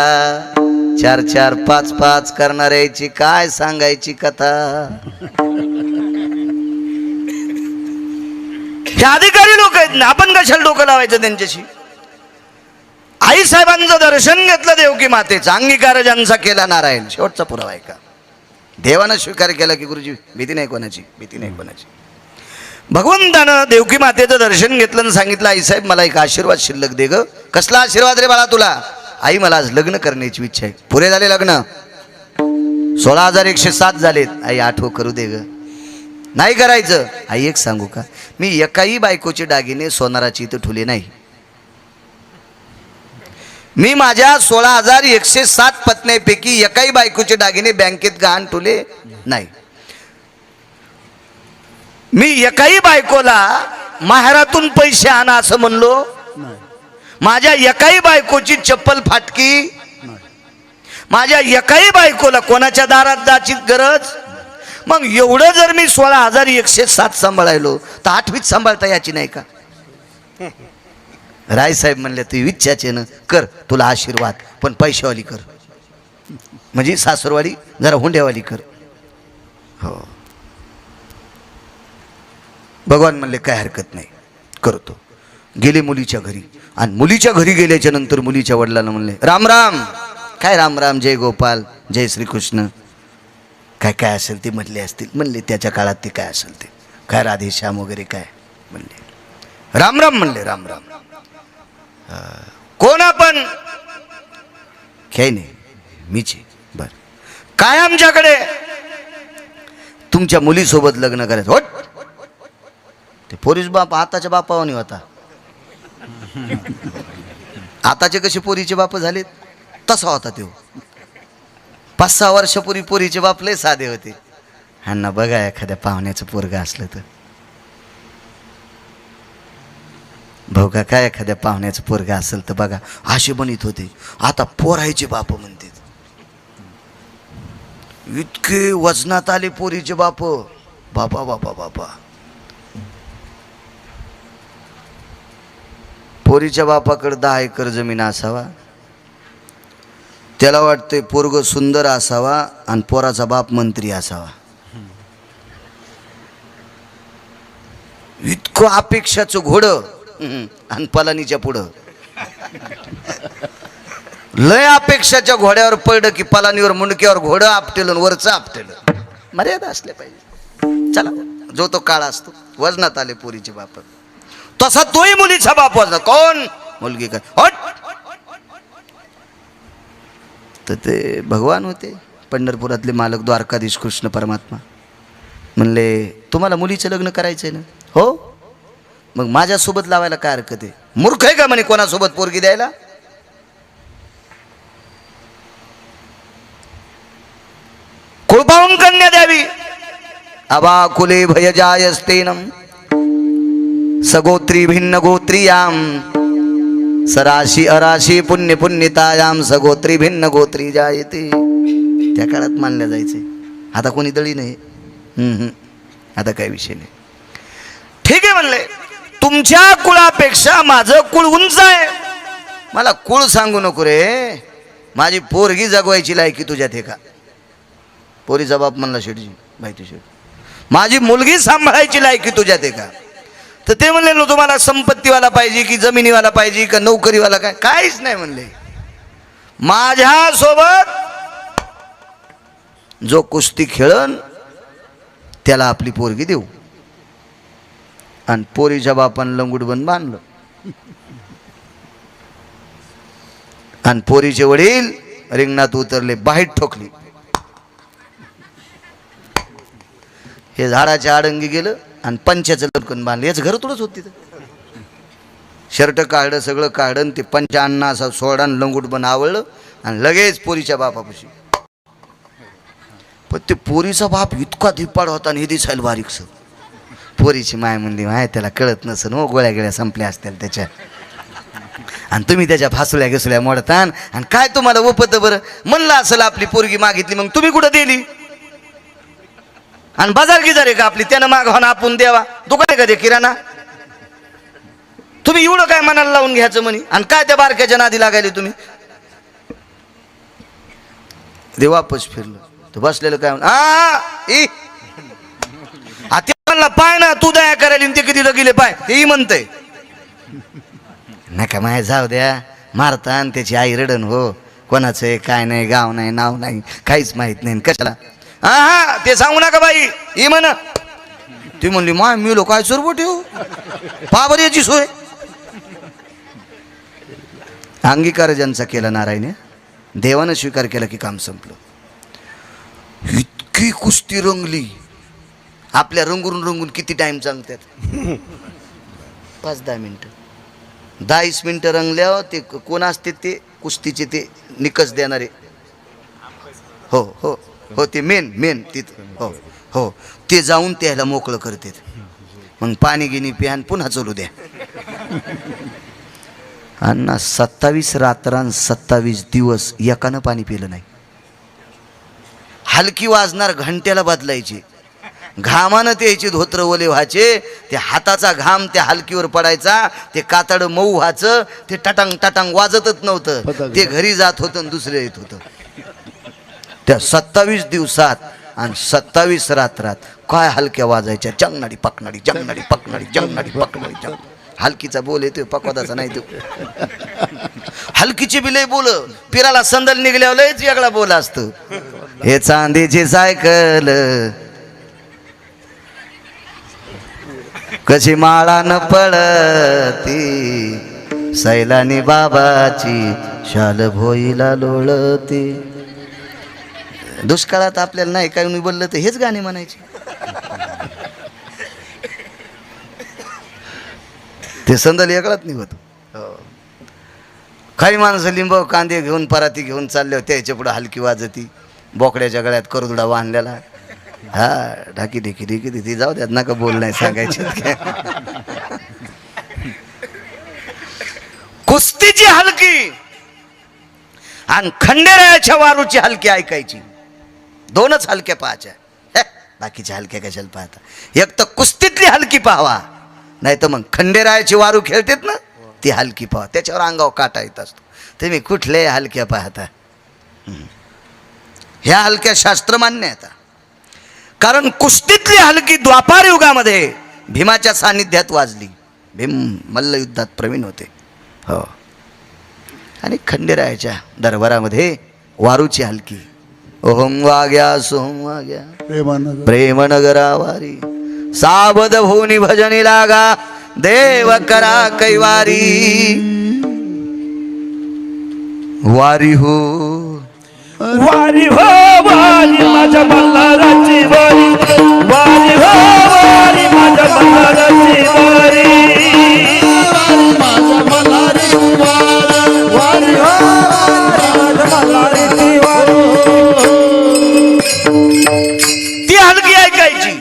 4 4 5 5 करणाऱ्याची काय सांगायची कथा. हे अधिकारी लोक आहेत ना, आपण कशाला डोकं लावायचं त्यांच्याशी? आई साहेबांचं दर्शन घेतलं देवकी मातेचा, अंगीकार ज्यांचा केला नारायण. शेवटचा पुरावा आहे का? देवानं स्वीकार केला की गुरुजी भीती नाही कोणाची, भीती नाही कोणाची. भगवंतानं देवकी मातेचं दर्शन घेतलं आणि सांगितलं, आई साहेब मला एक आशीर्वाद शिल्लक दे ग. कसला आशीर्वाद रे बाळा तुला? आई मला आज लग्न करण्याची इच्छा आहे. पुरे झाले लग्न, 16,107 झालेत. आई 8वं करू दे ग. नाही करायचं. आई एक सांगू का, मी एकाही बायकोचे दागिने सोनाराची इथं ठुले नाही. मी माझ्या 16,107 पत्न्यांपैकी एकाही बायकोचे दागिने बँकेत गहाण ठुले नाही. मी एकाही बायकोला माहेरातून पैसे आणा असं म्हणलो. माझ्या एकाही बायकोची चप्पल फाटकी, माझ्या एकाही बायकोला कोणाच्या दारात जायची गरज. मग एवढं जर मी 16,107 सांभाळायलो तर 8वीत सांभाळता याची नाही का? रायसाहेब म्हणले तू इच्छाचे ना कर, तुला आशीर्वाद, पण पैशावाली कर. म्हणजे सासरवाडी जरा हुंड्यावाली कर. हो. भगवान म्हणले काय हरकत नाही, करतो. गेले मुलीच्या घरी आणि मुलीच्या घरी गेल्याच्या नंतर मुलीच्या वडिलांना म्हणले राम राम. काय राम राम, जय गोपाल, जय श्रीकृष्ण, काय काय असेल ते म्हटले असतील. म्हणले त्याच्या काळात ते काय असेल ते, काय राधेश्याम वगैरे काय म्हणले. राम राम म्हणले, राम राम. कोण आपण? काय नाही, मीच. बर, काय आमच्याकडे? तुमच्या मुलीसोबत लग्न करायचं. होट, ते पोरीस बाप आताच्या बापावानी होता. आताचे कसे पोरीचे बाप झालेत तसा होता तो. 5-6 वर्षापूर्वी पोरीचे बाप लय साधे होते. ह्यांना बघा एखाद्या पाहुण्याचं पोरगा असलं तर भाऊ का काय एखाद्या पाहुण्याचं पोरगा असेल तर बघा असे बनित होते. आता पोरायचे बाप म्हणते इतके वजनात आले पोरीचे बाप. बापा बापा बापा. पोरीच्या बापाकडे 10 एकर जमीन असावा. त्याला वाटते पोरग सुंदर असावा आणि पोराचा बाप मंत्री असावा. इतकं अपेक्षाचं घोडं आणि पलानीच्या पुढं. लय अपेक्षाच्या घोड्यावर पडलं की पलानीवर मुंडक्यावर घोडं आपटेलं वरचं आपटेलं. मर्यादा असल्या पाहिजे. चला जो तो काळ असतो. वजनात आले पोरीचे बाप तसा तोही मुलीचा बाप वजनात. कोण मुलगी काय हट. तर ते भगवान होते पंढरपुरातले मालक द्वारकाधीश कृष्ण परमात्मा. म्हणले तुम्हाला मुलीचं लग्न करायचंय ना. हो मग माझ्यासोबत लावायला काय हरकत आहे. मूर्ख आहे का म्हणे कोणासोबत पोरगी द्यायला. कुळपाहून कन्या द्यावी. अबाकुले भयजायस्तेनम सगोत्री भिन्न गोत्रियाम सराशी अराशी पुण्य पुण्यतायाम सगोत्री भिन्न गोत्री जायते. त्या काळात मानल्या जायचे. आता कोणी दळी नाही. आता काय विषय नाही. ठीक आहे म्हणले तुमच्या कुळापेक्षा माझं कुळ उंच आहे. मला कुळ सांगू नको रे. माझी पोरगी जगवायची लायकी तुझ्यात हे का. पोरीचा बाप म्हणला शेठजी माहिती शेठ माझी मुलगी सांभाळायची लायकी तुझ्यात आहे का. तर ते म्हणले तुम्हाला संपत्तीवाला पाहिजे की जमिनीवाला पाहिजे का नोकरीवाला काय. काहीच नाही म्हणले. माझ्यासोबत जो कुस्ती खेळन त्याला आपली पोरगी देऊ. आणि पोरीच्या बापानं लंगुडबन बांधलं. आणि पोरीचे वडील रिंगणात उतरले. बाहेर ठोकली. हे झाडाच्या आडंगी गेलं आणि पंचाचं लटकन बांधलं. याच घर थोडंच होती. शर्ट काढलं सगळं काढलं ते पंचा अण्णा असं सोडा लंगुडबन आवडलं आणि लगेच पोरीच्या बापापाशी. पण ते पोरीचा बाप इतका धिप्पाड होता आणि हे दिसायला बारीकस. पोरीची माय म्हणली माय त्याला कळत नसेल हो गोळ्या गिळ्या संपल्या असतील त्याच्या. आणि तुम्ही त्याच्या फासुल्या घसुल्या मोडतान आणि काय तुम्हाला ओपत बरं. म्हणलं असेल आपली पोरगी मागितली मग तुम्ही कुठं दिली. आणि बाजार गिजार आहे का आपली त्यानं मागवा ना आपण द्यावा. दुकान आहे का ते किराणा. तुम्ही एवढं काय मनाला लावून घ्यायचं म्हणे. आणि काय त्या बारक्याच्या नादी लागायले तुम्ही. ते वापस फिरलं तर बसलेलं काय म्हणला पाय ना तू दया करायला ते किती लगीले पाय तेही म्हणतंय. नका माय जाऊ द्या मारता आणि त्याची आई रडन हो. कोणाचं आहे काय नाही गाव नाही नाव नाही काहीच माहित नाही कशाला. हा ते सांगू नका बाई ही म्हण. ती म्हणली माय मी लोक काय चोरबोट येऊ पाबर याची सोय. अंगीकार ज्यांचा केला नारायणे देवानं स्वीकार केला की काम संपलं. इतकी कुस्ती रंगली. आपल्या रंगून रंगून किती टाइम चालतात 5-10 मिनिटं 10 मिनिटं रंगल्यावर ते कोण असते ते कुस्तीचे ते निकष देणारे. हो हो हो ते मेन तिथं हो हो ते जाऊन त्याला मोकळं करतात. मग पाणी गिनी प्यान पुन्हा चालू द्या. अण्णा 27 रात्रां 27 दिवस एकानं पाणी पिलं नाही. हलकी वाजणार घंट्याला बदलायची. घामानं त्याची धोत्र ओले व्हायचे. ते हाताचा घाम त्या हलकीवर पडायचा. ते कातड मऊ व्हायचं. ते टटांग टटांग वाजतच नव्हतं. ते घरी जात होतं आणि दुसरे येत होतं. त्या 27 दिवसात आणि 27 रात्रात काय हलक्या वाजायच्या. जंगनाडी पकनाडी जंगनाडी पकनाडी जंगनाडी पकनाडी जंग. हलकीचा बोल येतोय पकवादाचा नाही तो. हलकीची बिलय बोल पिराला संदल निघल्यावर लयच वेगळा बोल असतं. हे चांदीची सायकल कशी माळा न पडती सैलानी बाबाची शाल भोईला लोळती. दुष्काळात आपल्याला नाही काय बोललं तर हेच गाणे म्हणायचे. ते संदल वेगळाच निघत. काही माणसं लिंब कांदे घेऊन पराती घेऊन चालले होते. याच्या पुढे हलकी वाजती. बोकड्याच्या गळ्यात करदुडा बांधलेला. हा ढाकी ढेकी ढेकी ती जाऊ द्यात नका बोल नाही सांगायचे. कुस्तीची हलकी आणि खंडेरायाच्या वारूची हलकी ऐकायची. दोनच हलक्या पाहायच्या. बाकीच्या हलक्या कशाला पाहता. एक तर कुस्तीतली हलकी पाहावा, नाही तर मग खंडेरायाची वारू खेळतेत ना ती हलकी पाहा. त्याच्यावर अंगावर काटा येत असतो. तुम्ही कुठल्या हलक्या पाहता. ह्या हलक्या शास्त्रमान्य आहेत. कारण कुस्तीतली हलकी द्वापार युगामध्ये भीमाच्या सानिध्यात वाजली. भीम मल्लयुद्धात प्रवीण होते. हो. आणि खंडेरायाच्या दरबारामध्ये वारूची हलकी. ओम वाग्या सोम वाग्या प्रेमनगरावारी सावध भूनी भजनी लागा देव करा कैवारी. वारी हो वारी हो वारी माझ्या मल्हाराची वारी. वारी हो वारी माझ्या मल्हाराची वारी. माझ्या मल्हारीची वारी. वारी हो माझ्या मल्हारीची वारी. ती हलकी ऐकायची.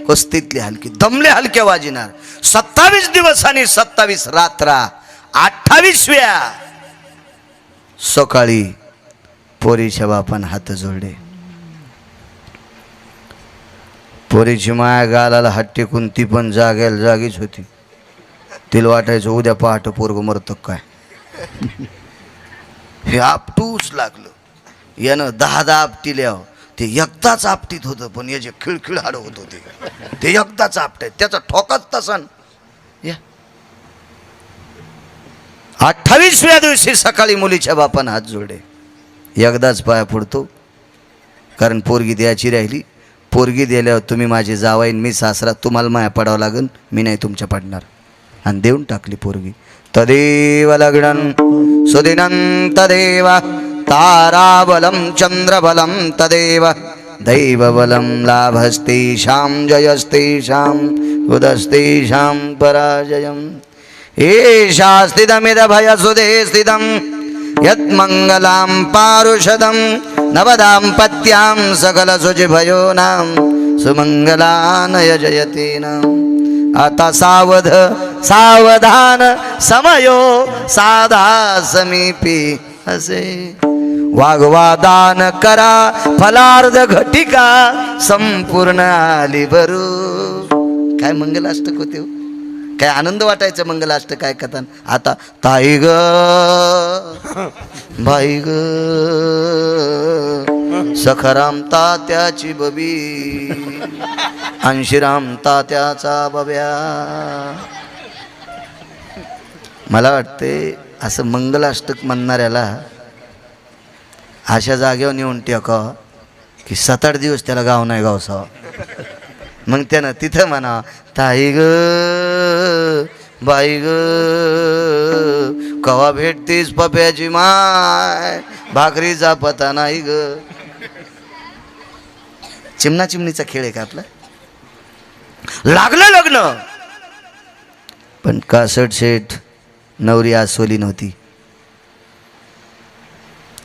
कुस्तीतली हलकी दमले हलक्या वाजिनार. 27 दिवस आणि 27 रात्रा 28व्या सकाळी पोरीच्या बापान हात जोडले. पोरीची माया गालाला हात टेकून ती पण जागीच होती. तिला वाटायचं उद्या पहाट पोरग मरत काय. हे आपटूच लागलं. यानं 10 आपटिल्या. ते एकदाच आपटीत होतं, पण याचे खिळखिळ हाड होत होते. ते एकदाच आपटायत. त्याचा ठोकाच तसा. या 28व्या दिवशी सकाळी मुलीच्या बापानं हात जोडले. एकदाच पाया पडतो, कारण पोरगी द्यायची राहिली. पोरगी दिल्यावर तुम्ही माझे जावाईन, मी सासरा, तुम्हाला माया पडावं लागन, मी नाही तुमच्या पडणार. आणि देऊन टाकली पोरगी. तदेव लग्नं सुदिनं तदेव ताराबलं चंद्रबलं तदेव दैवबलं लाभस्तेषां जयस्तेषां उदस्तेषां पराजयम्. एषा स्थितमिदभयसुधे स्थितं यत्मङ्गलां पारुषदं नवदाम्पत्यां सकलशुचिभयोनां सुमङ्गलानय जयतेनाम्. आता सावध सावधान समयो साधा समीपी असे. वाग्वादान करा फलार्ध घटिका संपूर्ण आली भरू. काय मंगलाष्टक होते हो. काय आनंद वाटायचा मंगलाष्टक काय कथान. आता ताई ग बाई ग सखाराम तात्याची बबी अंशीराम तात्याचा बब्या. मला वाटते असं मंगलाष्टक म्हणणाऱ्याला अशा जागेवर नेऊन टेका की 7-8 दिवस त्याला गाव नाही गावसावा. मग त्यानं तिथं म्हणा ताई ग बाई ग कवा भेटतीस पप्याची माय भाकरीचा पता नाही ग. चिमणा चिमणीचा खेळ आहे का आपला. लागलं लग्न, पण कासट शेठ नवरी आसवली नव्हती.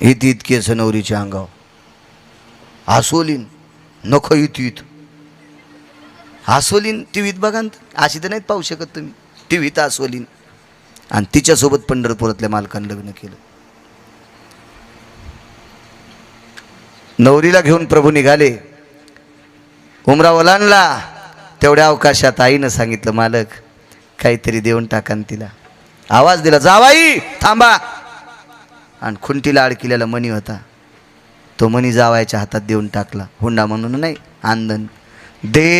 इतकेच नवरीच्या अंगावर आसोलीन नखो इतीत. आसोलीन टीव्हीत बघा ना. अशी तर नाहीत पाहू शकत तुम्ही. टीव्हीत आसोलीन. आणि तिच्यासोबत पंढरपुरातल्या मालकानं लग्न केलं. नवरीला घेऊन प्रभू निघाले. उमरा ओलांडला. तेवढ्या अवकाशात आईनं सांगितलं मालक काहीतरी देऊन टाका तिला. आवाज दिला जावाई थांबा. आणि खुंटीला अडकिलेला मणी होता, तो मणी जावायच्या हातात देऊन टाकला. हुंडा म्हणून नाही, आंदन. दे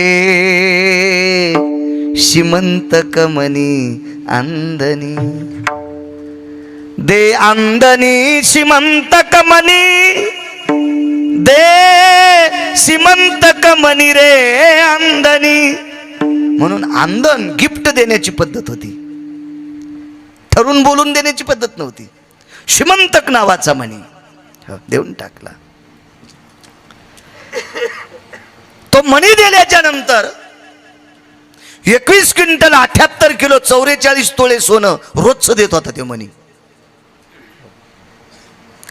श्रीमंतक मणी अंधनी. दे अंधनी श्रीमंतक मणी. दे श्रीमंतक मणी रे अंधनी. म्हणून अंधन गिफ्ट देण्याची पद्धत होती, ठरून बोलून देण्याची पद्धत नव्हती. श्रीमंतक नावाचा मणी देऊन टाकला. तो मणी दिल्याच्या नंतर 21 क्विंटल 78 किलो 44 तोळे सोनं रोजचं देत होता ते मणी.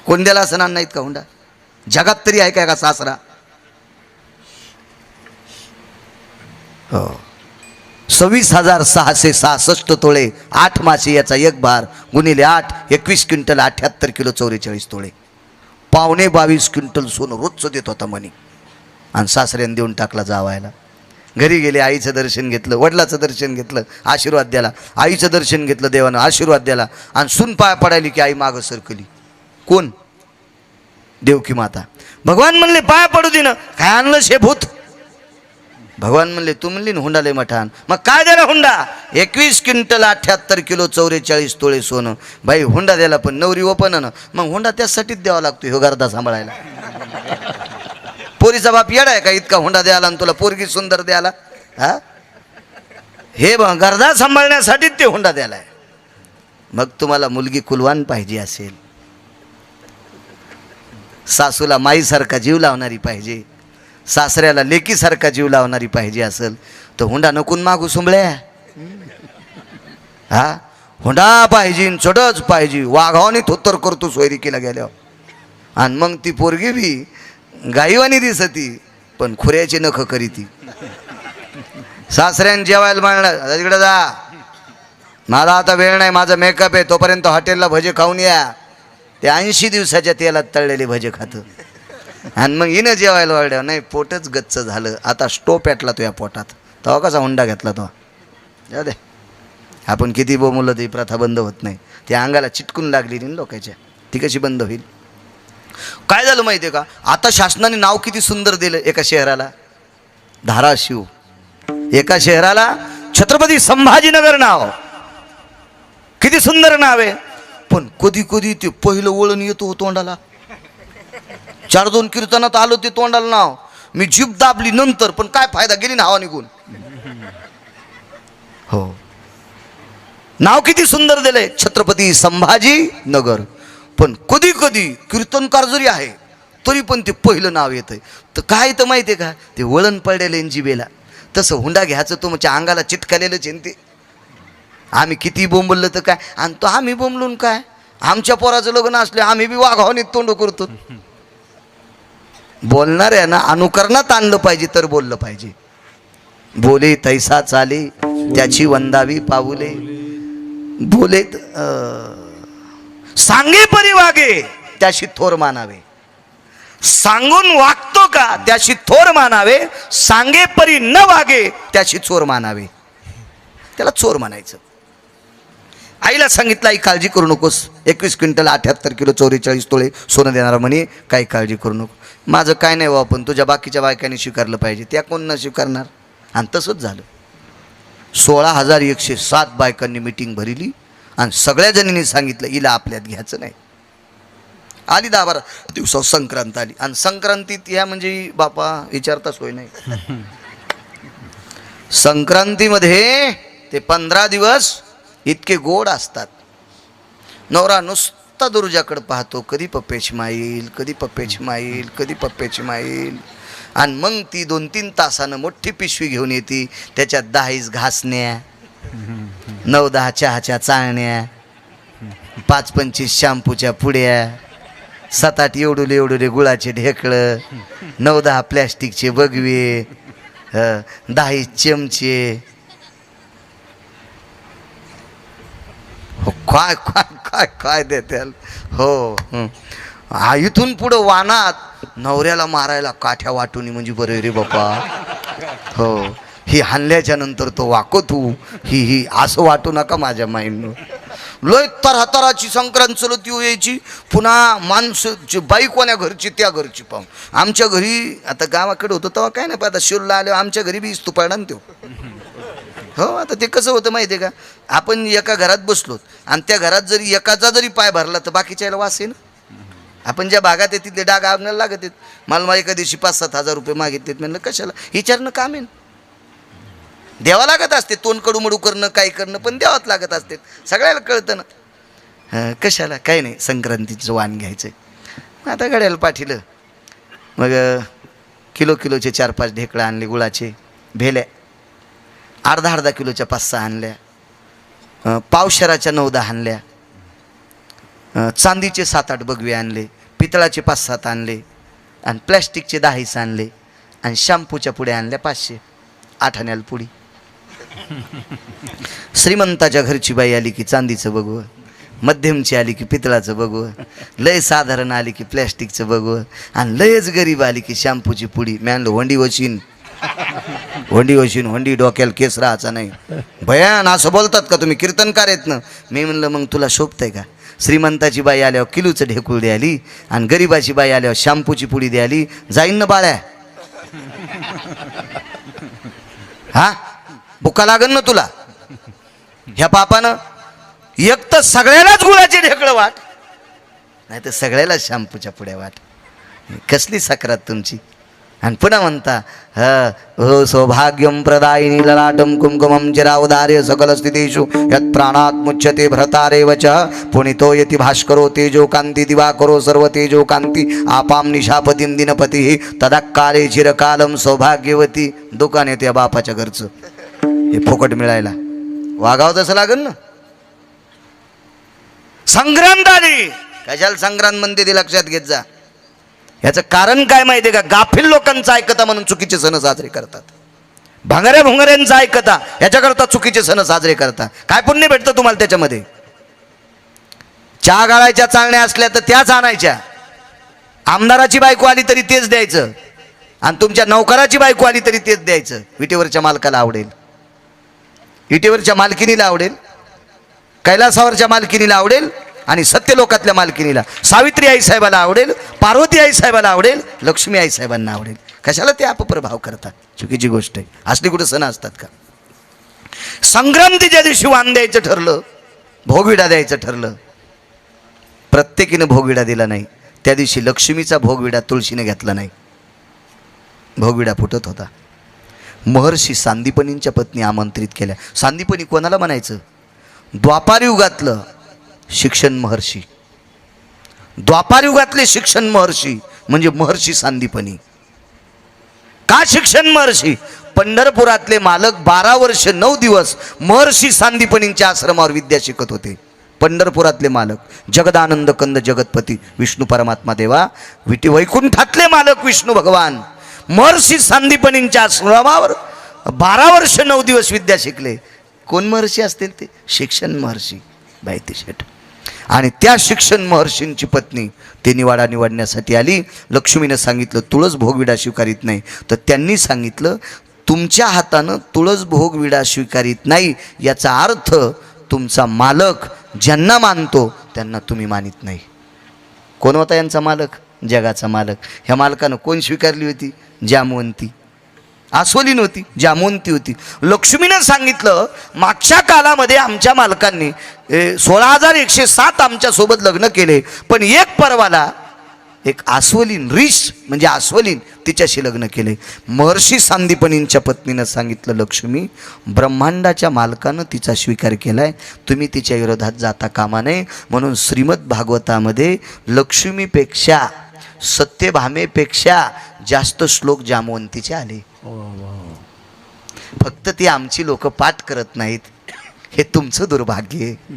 कोंद्याला असणार नाहीत का हुंडा जगात तरी आहे काय का सासरा. हो 26,666 तोळे, 8 मासे याचा एक भार, गुणिले 8, 21 क्विंटल, 78 किलो, 44 तोळे. 22.25 क्विंटल सोनं रोजचं देत होता म्हणे. आणि सासऱ्याने देऊन टाकला जावायला. घरी गेले, आईचं दर्शन घेतलं, वडिलाचं दर्शन घेतलं, आशीर्वाद द्याला. आईचं दर्शन घेतलं, देवानं आशीर्वाद द्याला. आणि सून पाया पडायली की आई मागं सरकली. कोण? देवकी माता. भगवान म्हणले पाया पडू दे ना. काय आणलं शेभूत? भगवान म्हणले तू म्हणली ना हुंडा लय मठान, मग काय द्याला हुंडा? 21 क्विंटल, 78 किलो, 44 तोळे सोनं. बाई हुंडा द्याला, पण नवरी ओपन ना. मग हुंडा त्यासाठीच द्यावा लागतो ह्यो गर्दा सांभाळायला. पोरीचा बाप येडा आहे का इतका हुंडा द्यायला आणि तुला पोरगी सुंदर द्यायला? हा, हे गर्दा सांभाळण्यासाठीच ते हुंडा द्यायला आहे. मग तुम्हाला मुलगी कुलवान पाहिजे असेल, सासूला माईसारखा जीव लावणारी पाहिजे, सासऱ्याला लेकीसारखा जीव लावणारी पाहिजे असेल तर हुंडा नकून मागू सुंबळ्या. हा, हुंडा पाहिजे, चढच पाहिजे. वाघावानी थोत्तर करतो सोयरिकीला गेल्यावर. आणि मग ती पोरगी बी गाईवानी दिसती, पण खुऱ्याची नख करीती. सासऱ्यान जेवायला मांडणार, तिकडे जा, माझा आता वेळ नाही, माझा मेकअप आहे, तोपर्यंत हॉटेलला भजे खाऊन या. ते 80 दिवसाच्या तेलात तळलेले भजे खातं. आणि मग हिनं जेवायला वाढल्यावर नाही, पोटच गच्च झालं. आता स्टोव पेटला तो या पोटात. तेव्हा कसा हुंडा घेतला तो? जाऊ दे, आपण किती बोंबलं ती प्रथा बंद होत नाही. ती अंगाला चिटकून लागली नाही लोकांच्या, ती कशी बंद होईल? काय झालं माहिती आहे का? आता शासनाने नाव किती सुंदर दिलं एका शहराला, धाराशिव. एका शहराला छत्रपती संभाजीनगर नाव. किती सुंदर नाव आहे. पण कधी कधी ते पहिलं वळण येतो तोंडाला. 4-2 कीर्तनात आलो ते तोंडाला नाव, मी जीभ दाबली नंतर, पण काय फायदा, गेली ना हवा निघून. हो, नाव किती सुंदर दिलंय, छत्रपती संभाजी नगर. पण कधी कधी कीर्तनकार जरी आहे तरी पण ते पहिलं नाव येतंय. तर काय तर माहिती आहे का, ते वळण पडलेलं जिबेला. तसं हुंडा घ्यायचं तुमच्या अंगाला चिटकालेलंच आहे ते. आम्ही किती बोंबललं तर काय, आणि तो आम्ही बोंबलून काय, आमच्या पोराचं लग्न असले आम्ही बी वाघावणीत तोंड करतो. बोलणाऱ्यांना अनुकरणात आणलं पाहिजे तर बोललं पाहिजे. बोले तैसा चाले त्याची वंदावी पाऊले, बोले सांगे परी वागे त्याशी थोर मानावे. सांगून वागतो का त्याशी थोर मानावे, सांगे परी न वागे त्याशी चोर मानावे. त्याला चोर म्हणायचं. आईला सांगितलं आई काळजी करू नकोस, 21 क्विंटल 78 किलो 44 तोळे सोनं देणार म्हणे, काही काळजी करू नको. माझं काय नाही बाबा, पण तुझ्या बाकीच्या बायकांनी स्वीकारलं पाहिजे. त्या कोण न स्वीकारणार? आणि तसंच झालं. 16,107 बायकांनी मिटिंग भरली आणि सगळ्या जणींनी सांगितलं हिला आपल्यात घ्यायचं नाही. आली 10-12 दिवसावर संक्रांत आली. आणि संक्रांतीत या म्हणजे बापा विचारता सोय नाही. संक्रांतीमध्ये ते 15 दिवस इतके गोड असतात. नवरा नुसता दुर्जाकडे पाहतो, कधी पप्प्याची माईल, कधी पप्प्याची माईल, कधी पप्प्याची माईल. आणि मग ती 2-3 तासानं मोठी पिशवी घेऊन येते, त्याच्यात 10 घासण्या, 9-10 चहाच्या चाळण्या, 5-25 शॅम्पूच्या पुड्या, 7-8 एवढुले गुळाचे ढेकळं, 9-10 प्लॅस्टिकचे बगवे, 10 चमचे. हो, काय काय काय काय देत्याल. हो, इथून पुढं वानात नवऱ्याला मारायला काठ्या वाटून म्हणजे बरे रे बापा. हो, ही हाणल्याच्या नंतर तो वाको तू ही असं वाटू नका माझ्या माईंनो. लय तराची संक्रांत चलत यायची. पुन्हा माणसं बाई कोण्या घरची त्या घरची पाहून. आमच्या घरी आता गावाकडे होतं तेव्हा काय नाही, पण आता शिरला आल्यावर आमच्या घरी बी तुपाडा ना तो. हो, आता ते कसं होतं माहिती आहे का, आपण एका घरात बसलो आणि त्या घरात जरी एकाचा जरी पाय भरला तर बाकीच्या याला वास आहे ना. आपण ज्या भागात आहे तिथले डाग आपल्याला लागत आहेत. मला एका दिवशी 5-7 हजार रुपये मागितलेत. म्हणलं कशाला, विचारणं काम आहे ना. द्यावं लागत असते, तोंड कडूमडू करणं काय करणं पण द्यावंच लागत असते, सगळ्याला कळतं ना. कशाला, काय नाही, संक्रांतीचं वाण घ्यायचं. आता गड्याला पाठीलं. मग किलोचे 4-5 ढेकळं आणले, गुळाचे भेल्या अर्धा किलोच्या 5-6 आणल्या, पावशेराच्या 9-10 आणल्या, चांदीचे 7-8 बगवे आणले, पितळाचे 5-7 आणले, आणि प्लॅस्टिकचे 10 आणले, आणि शॅम्पूच्या पुड्या आणल्या 500, 8 आण्याला पुडी. श्रीमंताच्या घरची बाई आली की चांदीचं बघू, मध्यमची आली की पितळाचं बघू, लय साधारण आली की प्लॅस्टिकचं बघू, आणि लयच गरीब आली की शॅम्पूची पुडी. मी आणलं होंडी वशीन, होंडी डोक्याला केस राहायचा नाही. भयान असं बोलतात का तुम्ही? कीर्तनकार आहेत ना. मी म्हणलं मग तुला शोभतंय का? श्रीमंताची बाई आल्यावर किलोचं ढेकूळ द्याली आणि गरीबाची बाई आल्यावर शॅम्पूची पुडी द्याली. जाईन ना बाळ्या? हा, बुका लागन ना तुला ह्या पापानं? एक तर सगळ्यालाच गुळाचे ढेकळं वाट, नाही तर सगळ्याला शॅम्पूच्या पुड्या वाट. कसली सक्रात तुमची. आणि पुन्हा म्हणता हो सौभाग्यम प्रदायिनी ललाटम कुंकुमम चिरावदार्य सकल स्थितीषु यत् प्राणात् मुच्यते भ्रतारेव च पुनितो यति भास्करो तेजो कांती दिवाकरो सर्व तेजो कांती आपाम निशापतीं दिनपती तदाकाले चिरकालम सौभाग्यवती. दुकान येते बापाच्या घरचं, हे फुकट मिळायला वागावं तसं लागेल ना. संक्रांत आली, कशाला संक्रांत म्हणते ते लक्षात घेत जा. याचं कारण काय माहिती आहे का? गाफील लोकांचं ऐकता म्हणून चुकीचे सण साजरे करतात. भांगऱ्या भुंगऱ्यांचं ऐकता याच्याकरता चुकीचे सण साजरे करता. काय पुण्य भेटतं तुम्हाला त्याच्यामध्ये? चहा गाळायच्या चाळण्या असल्या तर त्याच आणायच्या. आमदाराची बायको आली तरी तेच द्यायचं, आणि तुमच्या नौकराची बायको आली तरी तेच द्यायचं. विटेवरच्या मालकाला आवडेल, विटेवरच्या मालकिनीला आवडेल, कैलासावरच्या मालकिनीला आवडेल, आणि सत्यलोकातल्या मालकिनीला सावित्री आई साहेबाला आवडेल, पार्वती आई साहेबाला आवडेल, लक्ष्मी आई साहेबांना आवडेल. कशाला ते अपप्रभाव करतात? चुकीची गोष्ट आहे. असली कुठं सण असतात का? संक्रांतीच्या दिवशी वाण द्यायचं ठरलं, भोगविडा द्यायचं ठरलं, प्रत्येकीनं भोगविडा दिला नाही. त्या दिवशी लक्ष्मीचा भोगविडा तुळशीने घेतला नाही. भोगविडा फुटत होता. महर्षी सांदीपनींच्या पत्नी आमंत्रित केल्या. सांदीपनी कोणाला म्हणायचं? द्वापारयुगातलं शिक्षण महर्षी. द्वापारयुगातले शिक्षण महर्षी म्हणजे महर्षी सांदीपनी. का शिक्षण महर्षी? पंढरपुरातले मालक 12 वर्ष 9 दिवस महर्षी सांदीपनींच्या आश्रमावर विद्या शिकत होते. पंढरपुरातले मालक जगदानंद कंद जगतपती विष्णू परमात्मा देवा, वैकुंठातले मालक विष्णू भगवान महर्षी सांदीपनींच्या आश्रमावर 12 वर्ष 9 दिवस विद्या शिकले. कोण महर्षी असतील ते? शिक्षण महर्षी बायती शेठ. आणि त्या शिक्षण महर्षींची पत्नी ते निवाडा निवडण्यासाठी आली. लक्ष्मीनं सांगितलं तुळस भोगविडा स्वीकारित नाही. तर त्यांनी सांगितलं तुमच्या हातानं तुळस भोगविडा स्वीकारित नाही, याचा अर्थ तुमचा मालक ज्यांना मानतो त्यांना तुम्ही मानित नाही. कोण होता यांचा मालक? जगाचा मालक. ह्या मालकानं कोण स्वीकारली होती? जामवंती. आस्वलीन होती, जामवंती होती. लक्ष्मीनं सांगितलं मागच्या कालामध्ये आमच्या मालकांनी 16,107 आमच्यासोबत लग्न केले, पण एक परवाला एक आस्वलीन ऋष म्हणजे आस्वलीन तिच्याशी लग्न केले. महर्षी सांदीपनींच्या पत्नीनं सांगितलं लक्ष्मी, ब्रह्मांडाच्या मालकानं तिचा स्वीकार केलाय, तुम्ही तिच्या विरोधात जाता कामा नये. म्हणून श्रीमद भागवतामध्ये लक्ष्मीपेक्षा सत्यभामेपेक्षा जास्त श्लोक जामवंतीचे आले. फक्त ती आमची लोक पाठ करत नाहीत, हे तुमचं दुर्भाग्य आहे.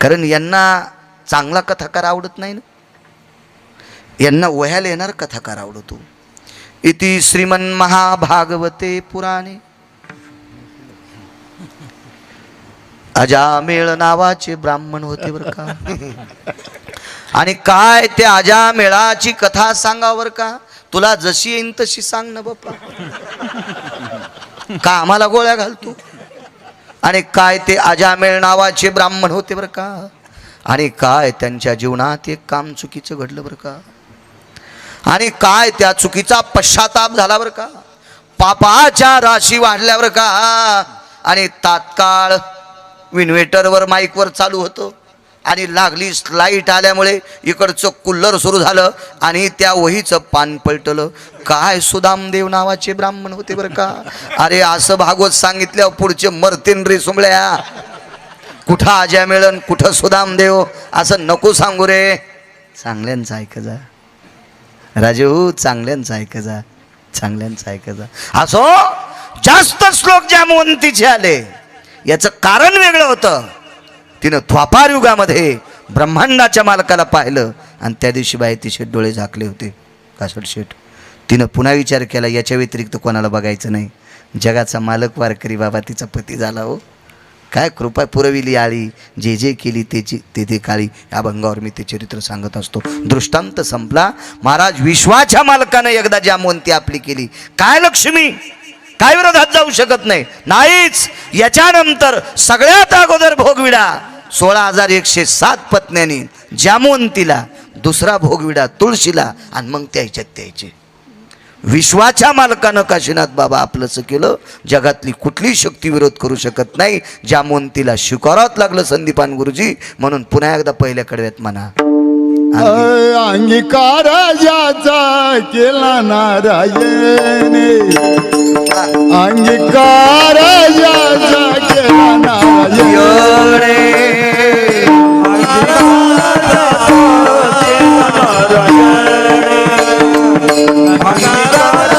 कारण यांना चांगला कथाकार आवडत नाही ना, यांना वह्याला येणार कथाकार आवडतो. इति श्रीमन महाभागवते पुराणे अजामेळ नावाचे ब्राह्मण होते बरं का. आणि काय त्या अजामेळाची कथा सांगावर का? तुला जशी येईन तशी सांग ना बाप्पा, का आम्हाला गोळ्या घालतो? आणि काय ते अजामेळ नावाचे ब्राह्मण होते बरं का. आणि काय त्यांच्या जीवनात एक काम चुकीचं घडलं बरं का. आणि काय त्या चुकीचा पश्चाताप झाला बरं का. पापाच्या राशी वाढल्या बरं का. आणि तात्काळ इन्व्हर्टरवर माईकवर चालू होतं आणि लागली लाईट आल्यामुळे इकडचं कुल्लर सुरू झालं आणि त्या वहीचं पान पलटलं. काय सुदामदेव नावाचे ब्राह्मण होते बरं का. अरे असं भागवत सांगितल्यावर पुढचे मरतेन रे सुंबळ्या. कुठं आज्या मिळन कुठं सुदामदेव असं नको सांगू रे. चांगल्यांचं ऐक जा राजू, चांगल्यांचं ऐक जा, चांगल्यांचं ऐक जा. असो जास्त श्लोक जामवंतीचे आले, याचं कारण वेगळं होतं. तिनं द्वापार युगामध्ये ब्रह्मांडाच्या मालकाला पाहिलं आणि त्या दिवशी बाई तिचे डोळे झाकले होते. कासड शेठ तिनं पुन्हा विचार केला, याच्या व्यतिरिक्त कोणाला बघायचं नाही. जगाचा मालक वारकरी बाबा तिचा पती झाला. हो काय कृपा पुरविली आळी, जे जे केली तेची ते काळी. या भंगावर मी ते चरित्र सांगत असतो. दृष्टांत संपला. महाराज विश्वाच्या मालकानं एकदा जामवंती आपली केली. काय लक्ष्मी काय विरोधात जाऊ शकत नाही. नाहीच. याच्यानंतर सगळ्यात अगोदर भोगविडा 16,107 पत्न्यांनी जामवंतीला, दुसरा भोगविडा तुळशीला, आणि मग त्याचे विश्वाच्या मालकानं काशीनाथ बाबा आपलंच केलं. जगातली कुठली शक्ती विरोध करू शकत नाही. जामवंतीला स्वीकारावंच लागलं संदीपान गुरुजी. म्हणून पुन्हा एकदा पहिल्या कडव्यात म्हणा, अंगीकार ज्याचा केला नारायणे, अंगीकार ज्याचा केला नारायणे, अंगीकार